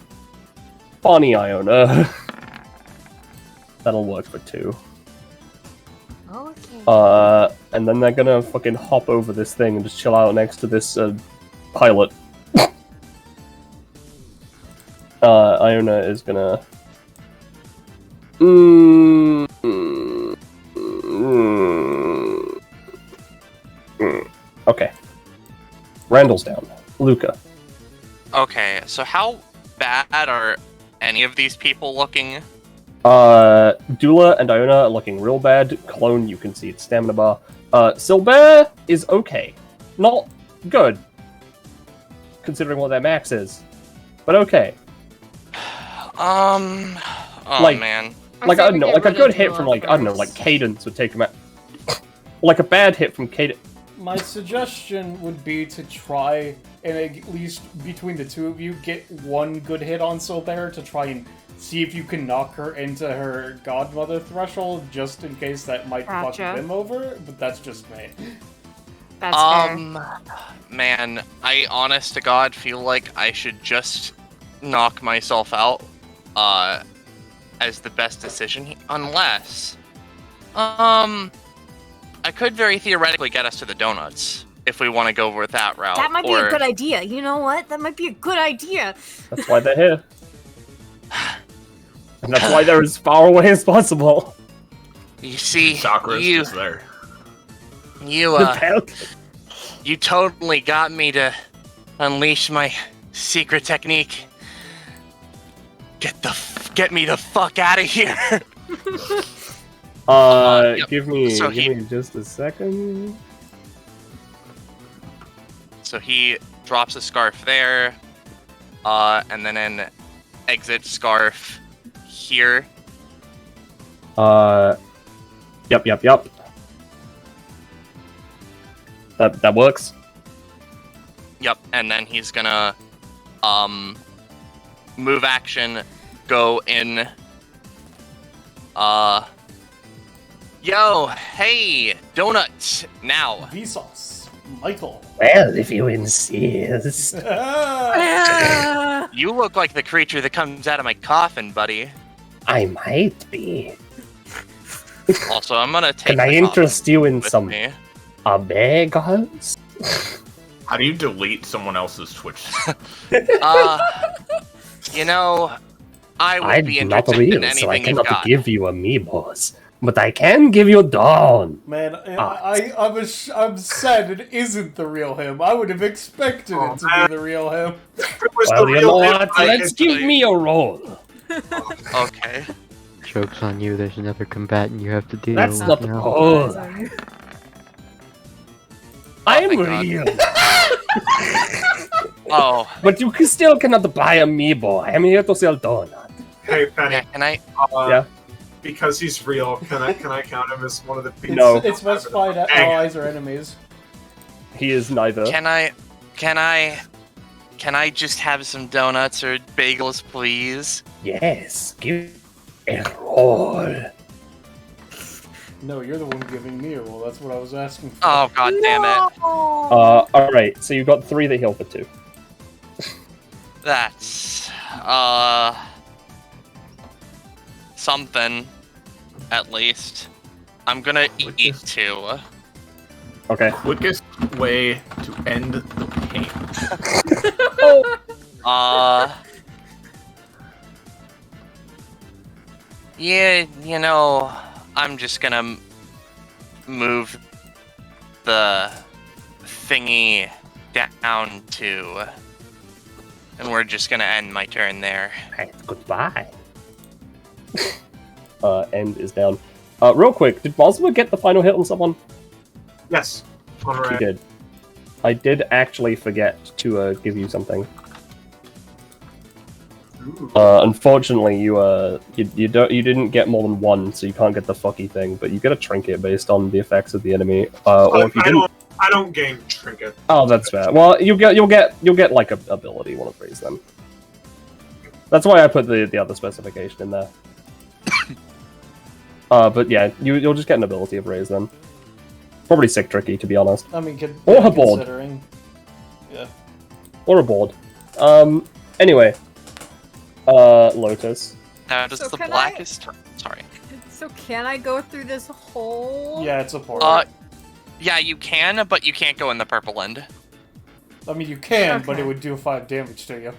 Iona. That'll work for 2. Okay. And then they're gonna fucking hop over this thing and just chill out next to this pilot. Iona is gonna. Okay. Randall's down. Luca. Okay, so how bad are any of these people looking? Dula and Iona are looking real bad. Clone, you can see its stamina bar. Silver is okay. Not good. Considering what their max is. But okay. Oh Like- man. Like, I don't know, like a good hit from, Dula like, I don't know, like first. Cadence would take him out. Like a bad hit from Cadence. My suggestion would be to try, and at least between the two of you, get one good hit on Silver to try and see if you can knock her into her godmother threshold, just in case that might fuck Gotcha. them over, but that's just me. That's fair. Man, I honest to God feel like I should just knock myself out, as the best decision, unless, I could very theoretically get us to the donuts, if we want to go with that route. That might be a good idea. You know what? That might be a good idea. That's why they're here. And that's why they're as far away as possible. You see, Sakura's you, just there. you, you totally got me to unleash my secret technique. Get me the fuck out of here. Yep. Give me So just a second. So he drops a scarf there, and then an exit scarf here. Yep. That works. Yep, and then he's gonna move action, go in. Yo, hey, donuts now. Vsauce. Michael. Well, if you insist. You look like the creature that comes out of my coffin, buddy. I might be. Also, I'm gonna take. Can I interest you in some me. bagels? How do you delete someone else's Twitch? You know, I would I'm be not interested in real, so I anything you've cannot got. give you amiibos. But I can give you Dawn. Man, I'm sad it isn't the real him. I would have expected it to be the real him. Well, you know what? Let's give me a roll. Okay. Joke's on you, there's another combatant you have to deal That's with not now. all. I'm thank God. real. Oh, But you still cannot buy amiibo. I am here to sell donut. Hey, Penny. yeah, can I? Yeah. Because he's real, can I count him as one of the people? No. It's specified allies or enemies. He is neither. Can I just have some donuts or bagels, please? Yes, give a roll. No, you're the one giving me a roll. That's what I was asking for. Oh, god damn it. Alright, so you got 3 that heal for 2. That's, something, at least. I'm gonna eat 2. Okay. Quickest way to end the pain. Yeah, you know, I'm just gonna move the thingy down 2. And we're just gonna end my turn there. Right, goodbye. End is down. Real quick, did Bosworth get the final hit on someone? Yes. He Alright. did. I did actually forget to give you something. Unfortunately, you didn't get more than 1, so you can't get the fucky thing. But you get a trinket based on the effects of the enemy. Or if you didn't, I don't gain trinket. oh, that's fair. Well, you'll get like a ability one of these then. That's why I put the other specification in there. But yeah, you'll just get an ability of raise then. Probably sick tricky, to be honest. I mean, Or her board. considering. Yeah. Or a board. Anyway. Lotus. Now, does So the can blackest... Sorry. So can I go through this hole? Yeah, it's a portal. Yeah, you can, but you can't go in the purple end. I mean, you can, but Okay. it would do 5 damage to you.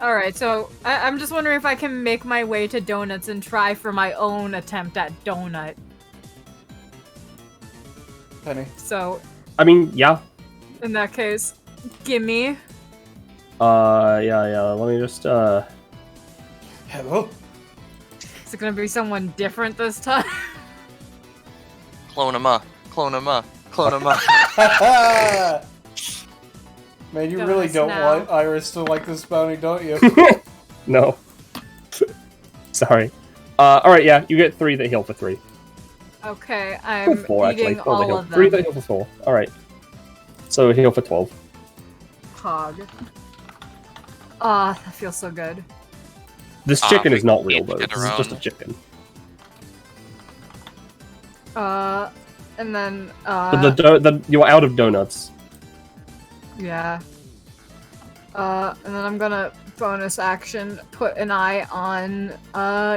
Alright, so I'm just wondering if I can make my way to donuts and try for my own attempt at donut. Penny. So, I mean, yeah. in that case, gimme. Yeah. Let me just, Hello? Is it gonna be someone different this time? Clone him up. Clone him up. Clone him up. Man, you Don't really us don't now. want Iris to like this bounty, don't you? no. Sorry. Alright, yeah, you get 3 that heal for 3. Okay, Or I'm 4, actually. eating 4 that all heal. of 3 that them. heal for 4. Alright. So heal for 12. Hog. Ah, that feels so good. This chicken is not real, each though. get This their is just a own. chicken. And then, But you're out of donuts. yeah. And then I'm gonna bonus action put an eye on,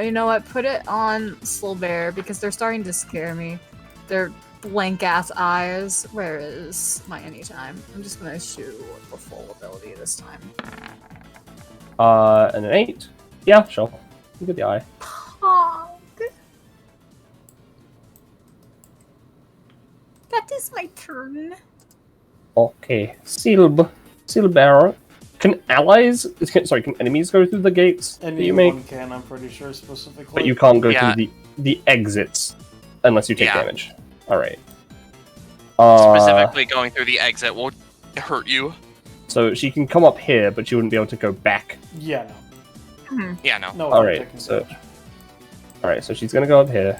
you know what, put it on Slowbear because they're starting to scare me. They're blank ass eyes. Where is my anytime? I'm just gonna issue the full ability this time. And an 8. Yeah, sure. You get the eye. Hog. That is my turn. Okay. Silbear. Can enemies go through the gates that you make? Anyone can, I'm pretty sure, specifically. But you can't go Yeah. through the exits unless you take Yeah. damage. Alright. Specifically going through the exit will hurt you. So she can come up here, but she wouldn't be able to go back. Yeah, Yeah, no. no. Alright, taking so- damage. Alright, so she's gonna go up here.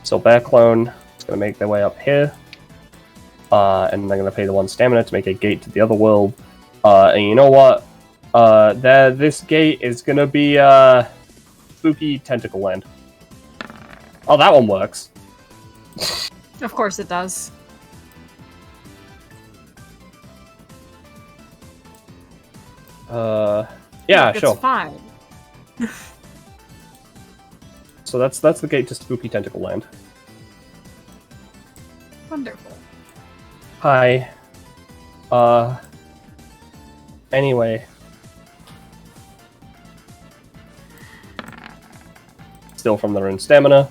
So Bear Clone is gonna make their way up here. And they're gonna pay the 1 stamina to make a gate to the other world. And you know what? This gate is gonna be spooky tentacle land. Oh, that one works. Of course it does. Yeah, Look, sure. It's fine. So that's the gate to spooky tentacle land. Wonderful. Hi. Anyway. Still from their own stamina.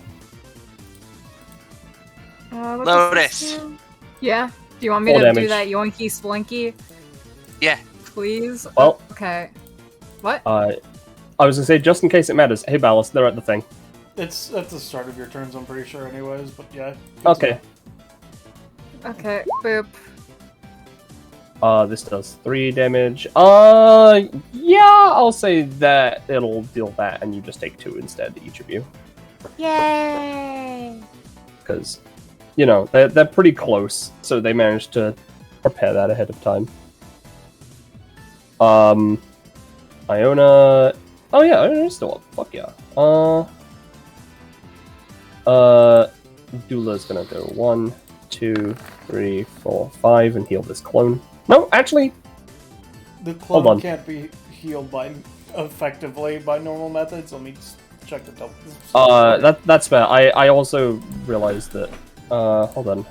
What Lotus. does this do? Yeah? Do you want me Full to do damage. that yoinky splinky? Yeah. Please? Well- Okay. What? I was gonna say, just in case it matters. Hey, Ballast, they're at the thing. It's at the start of your turns, I'm pretty sure, anyways. But yeah. Okay. Okay, boop. This does 3 damage. Yeah, I'll say that it'll deal that, and you just take 2 instead, each of you. Yay! Because, you know, they're pretty close, so they managed to prepare that ahead of time. Iona... Oh yeah, Iona's still up. Fuck yeah. Doula's gonna go 1, 2, 3, 4, 5 and heal this clone. No, actually, The Hold clone on. can't be healed effectively by normal methods. Let me just check the double. that's fair. I also realized that. Hold on.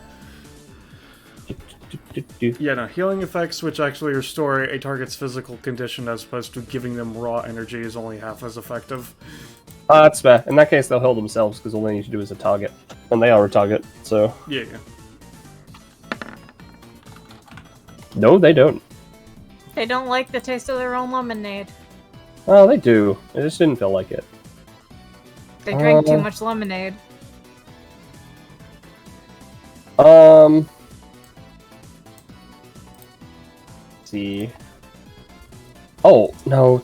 Yeah, no, healing effects which actually restore a target's physical condition as opposed to giving them raw energy is only half as effective. That's fair. In that case, they'll heal themselves because all they need to do is a target, and they are a target. So Yeah. no, they don't. They don't like the taste of their own lemonade. Oh, they do. It just didn't feel like it. They drink too much lemonade. See. Oh, no,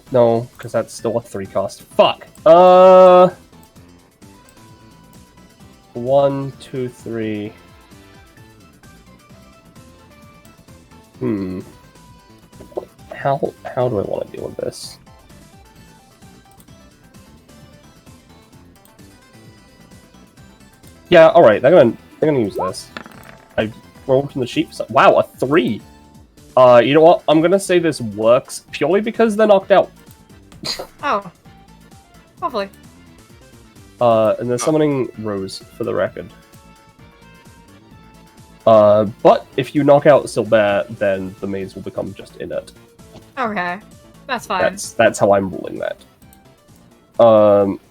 because that's still a 3 cost. Fuck. 1, 2, 3. How do I want to deal with this? Yeah, alright, they're gonna use this. I rolled from the sheep. Wow, a 3! You know what? I'm gonna say this works purely because they're knocked out. Oh. Lovely. And they're summoning Rose for the record. But if you knock out Silbert, then the maze will become just inert. Okay. That's fine. That's how I'm ruling that.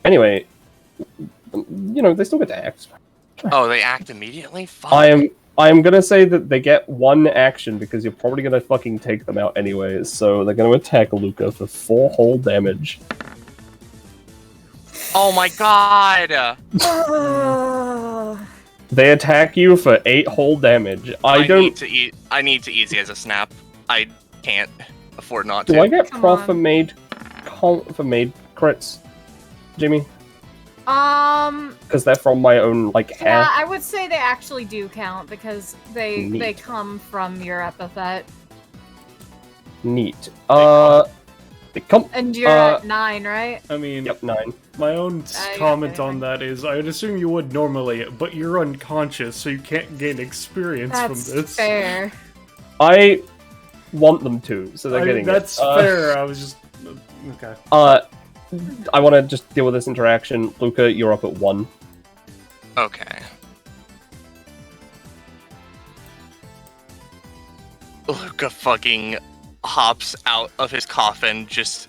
Anyway, you know, they still get to act. Oh, they act immediately? Fuck. I am gonna say that they get 1 action because you're probably gonna fucking take them out anyways, so they're gonna attack Luca for 4 whole damage. Oh my god! They attack you for 8 whole damage. I need to easy as a snap. I can't afford not to. Do I get Come prof on. for made crits, Jimmy? Um, Because they're from my own like yeah, half. I would say they actually do count because they Neat. come from your epithet. Neat. They come. And you're at 9, right? I mean, Yep, 9. my own yeah, comment okay. on that is I would assume you would normally, but you're unconscious, so you can't gain experience That's from this. fair. I want them to, so they're I mean, getting that's it. fair. I was just okay. I want to just deal with this interaction. Luca, you're up at 1. Okay. Luca fucking hops out of his coffin, just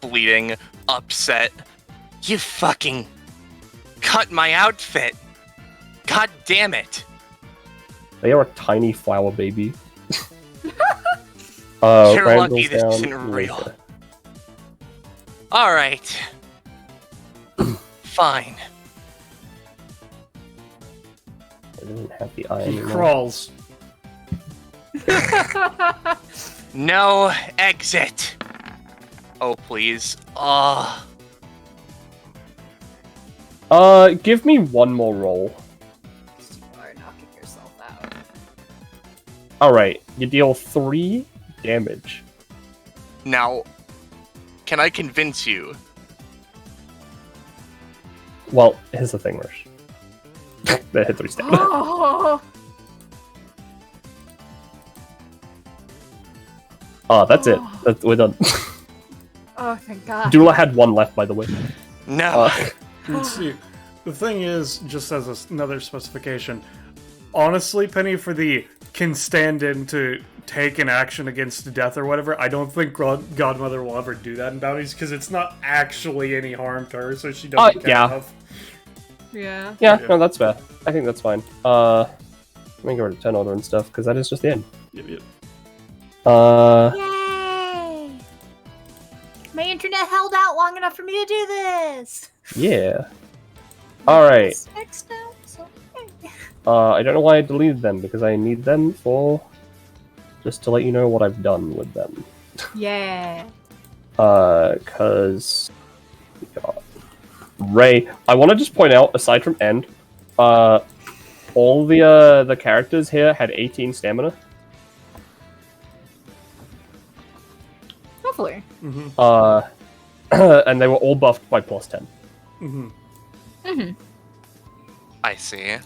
bleeding, upset. You fucking cut my outfit! God damn it! They are a tiny flower baby. You're lucky Randall's this down, isn't real. Luca. Alright. Fine. I didn't have the eye He anymore. crawls. No exit! Oh, please. Give me 1 more roll. You are knocking yourself out. Alright, you deal 3 damage. Now, can I convince you? Well, here's the thing, Rush. They hit 3 stamina. Oh, That's it. We're done. oh, thank God. Dula had 1 left, by the way. No. Let's see. The thing is, just as another specification, honestly, Penny, for the can stand in to take an action against death or whatever, I don't think Godmother will ever do that in Bounties, because it's not actually any harm to her, so she doesn't care yeah. enough. Yeah. Yeah, no, that's fair. I think that's fine. Let me get rid of turn order and stuff, because that is just the end. Yep. Yay! My internet held out long enough for me to do this. Yeah. Alright. It's fixed now, so okay. I don't know why I deleted them, because I need them for... just to let you know what I've done with them. Yeah. Cause... Ray, I want to just point out, aside from End, all the characters here had 18 stamina. Hopefully. And they were all buffed by +10. I see.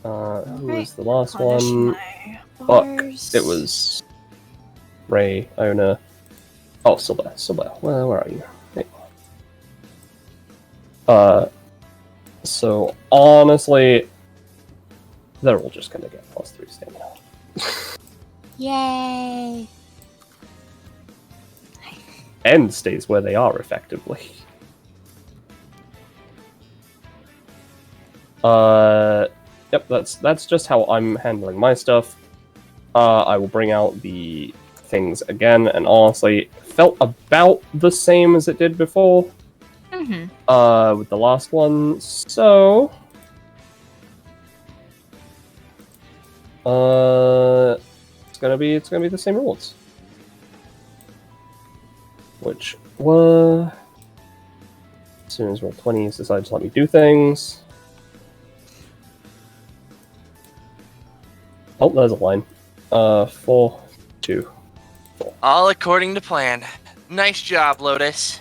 Who Right. was the last Punish one? my Fuck. bars. It was Ray, Iona. Oh, Silva. Where are you? Hey. So honestly, they're all just gonna get +3 stamina. Yay! End stays where they are effectively. Yep, that's just how I'm handling my stuff. I will bring out the things again, and honestly, it felt about the same as it did before. With the last one, so it's gonna be the same rewards, which were as soon as roll 20s decide to let me do things. Oh, there's a line. 4, 2, 4. All according to plan. Nice job, Lotus.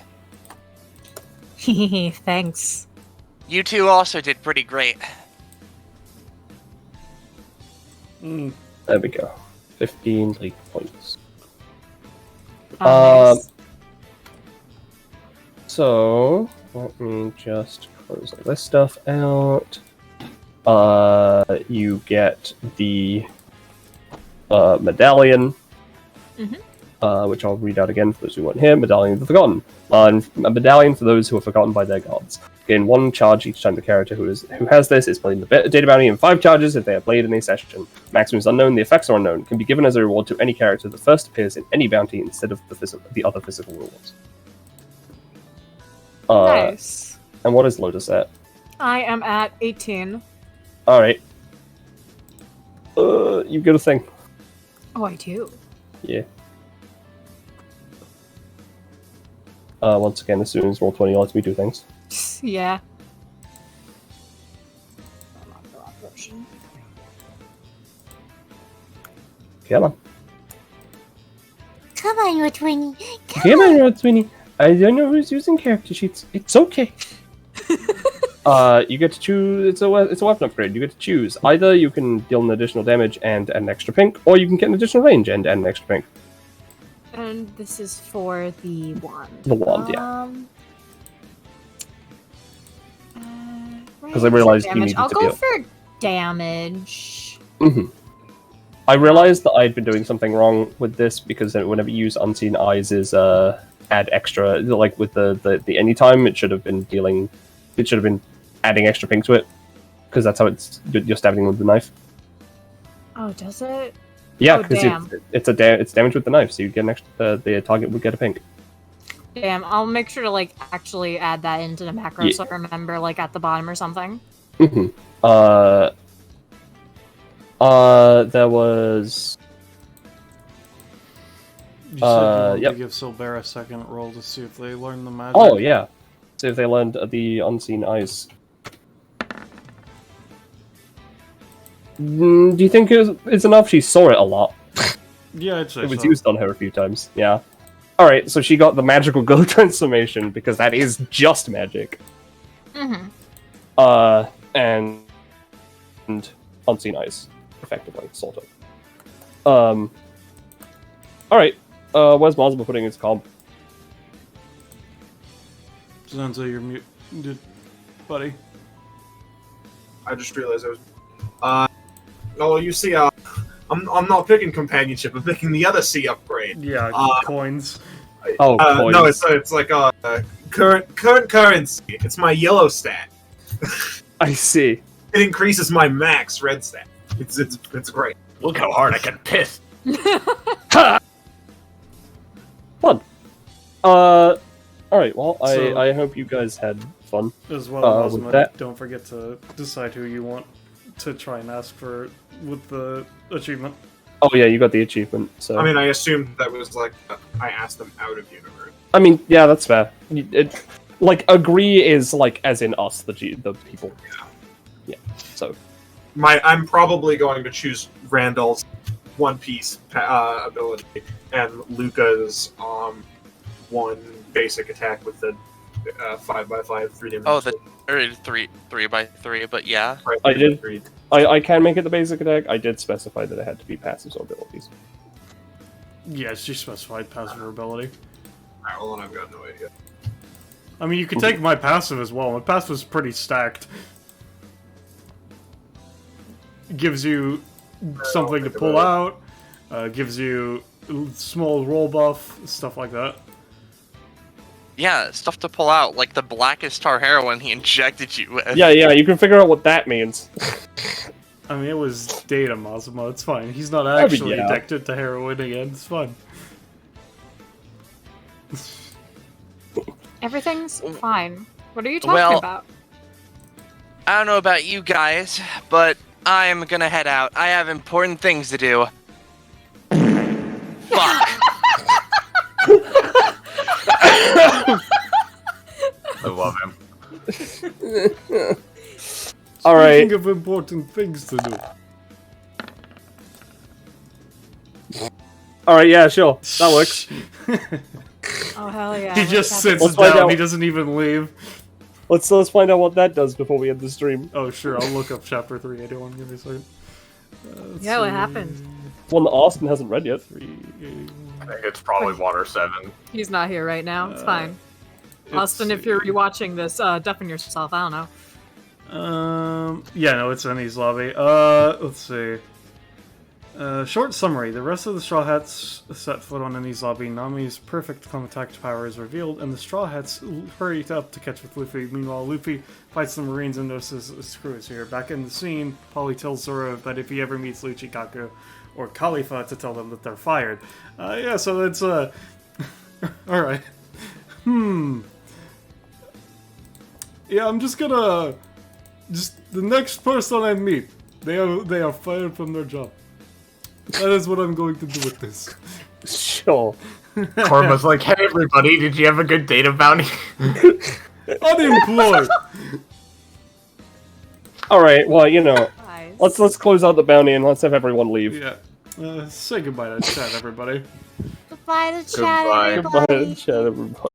Thanks. You two also did pretty great. There we go. 15 league points. Oh, nice. So let me just close all this stuff out. You get the medallion, which I'll read out again for those who weren't here. Medallion of the Forgotten. A medallion for those who are forgotten by their gods. Gain 1 charge each time the character who has this is playing the data bounty, and 5 charges if they are played in a session. Maximum is unknown. The effects are unknown. Can be given as a reward to any character that first appears in any bounty instead of the other physical rewards. Nice. And what is Lotus at? I am at 18. Alright. You get a thing. Oh, I do. Yeah. Once again, as soon as roll 20 lets me do things. Yeah. Come on. Come on, you 20. Come on, roll 20. I don't know who's using character sheets. It's okay. You get to choose. It's a weapon upgrade. You get to choose. Either you can deal an additional damage and an extra pink, or you can get an additional range and an extra pink. And this is for the wand. The wand, yeah. Because I realized you needed I'll to go be for damage. I realized that I'd been doing something wrong with this because whenever you use Unseen Eyes is add extra, like with the anytime, it should have been adding extra pink to it because that's how you're stabbing with the knife. Oh, does it? Yeah, Oh, because damn. it's damage with the knife, so you get an extra. The target would get a pink. Damn, I'll make sure to like actually add that into the macro Yeah. so I remember like at the bottom or something. There was. You said you wanted Yep. to give Silbera a second roll to see if they learn the magic. Oh yeah, see if they learned the Unseen Eyes. Do you think it's enough? She saw it a lot. Yeah, I'd say It was so. used on her a few times. Yeah. All right, so she got the magical glow transformation because that is just magic. Mm-hmm. And unseen eyes, effectively, sort of. All right. Where's Mazma putting his comp? Sounds like you're muted, buddy. I just realized I was. Oh, you see, I'm not picking companionship. I'm picking the other C upgrade. Yeah, coins. Oh, coins. No, it's like current currency. It's my yellow stat. I see. It increases my max red stat. It's great. Look how hard I can piss. Fun. All right. Well, So- I hope you guys had fun. As well, with Ozma, that- don't forget to decide who you want to try and ask for with the achievement. Oh yeah, you got the achievement. So I mean, I assumed that was like I asked them out of universe. yeah, that's fair. Like agree is like as in us, the people. Yeah. So I'm probably going to choose Randall's One Piece ability and Luca's one basic attack with the 5x5 3-dimensional. Oh, the or 3x3, but yeah. I did. I can make it the basic attack. I did specify that it had to be passive abilities. Yeah, she specified passive ability. Alright, well then I've got no idea. I mean, you could take my passive as well. My passive is pretty stacked. Gives you something to think pull about out, gives you small roll buff, stuff like that. Yeah, stuff to pull out, like the blackest tar heroin he injected you with. Yeah, you can figure out what that means. I mean, it was data, Mazuma. It's fine. He's not mean, actually yeah. addicted to heroin again. It's fine. Everything's fine. What are you talking Well- about? I don't know about you guys, but I'm gonna head out. I have important things to do. Fuck. I love him. All right. Speaking of important things to do. All right. Yeah, sure. That works. Oh hell yeah! He just What's sits Let's find down. out. He doesn't even leave. Let's find out what that does before we end the stream. Oh, sure. I'll look up chapter 3. I don't want to give me a second. Yeah, what happened? One that Austin hasn't read yet. 381. I think it's probably Water 7. He's not here right now. It's fine. It's- Austin, if you're rewatching this, deafen yourself. I don't know. Yeah, no, it's Annie's lobby. Let's see. Short summary. The rest of the Straw Hats set foot on Annie's lobby. Nami's perfect contact power is revealed, and the Straw Hats hurry up to catch with Luffy. Meanwhile, Luffy fights the Marines and notices his crew is here. Back in the scene, Polly tells Zoro that if he ever meets Luchikaku or Khalifa to tell them that they're fired. Yeah, so that's, alright. Yeah, I'm just gonna... the next person I meet, they are fired from their job. That is what I'm going to do with this. Sure. Korma's like, hey everybody, did you have a good data bounty? Unemployed! All right. Well, you know, Guys. let's close out the bounty and let's have everyone leave. Yeah. Say goodbye to chat, everybody. Goodbye to chat, Goodbye. Goodbye, everybody. chat, everybody.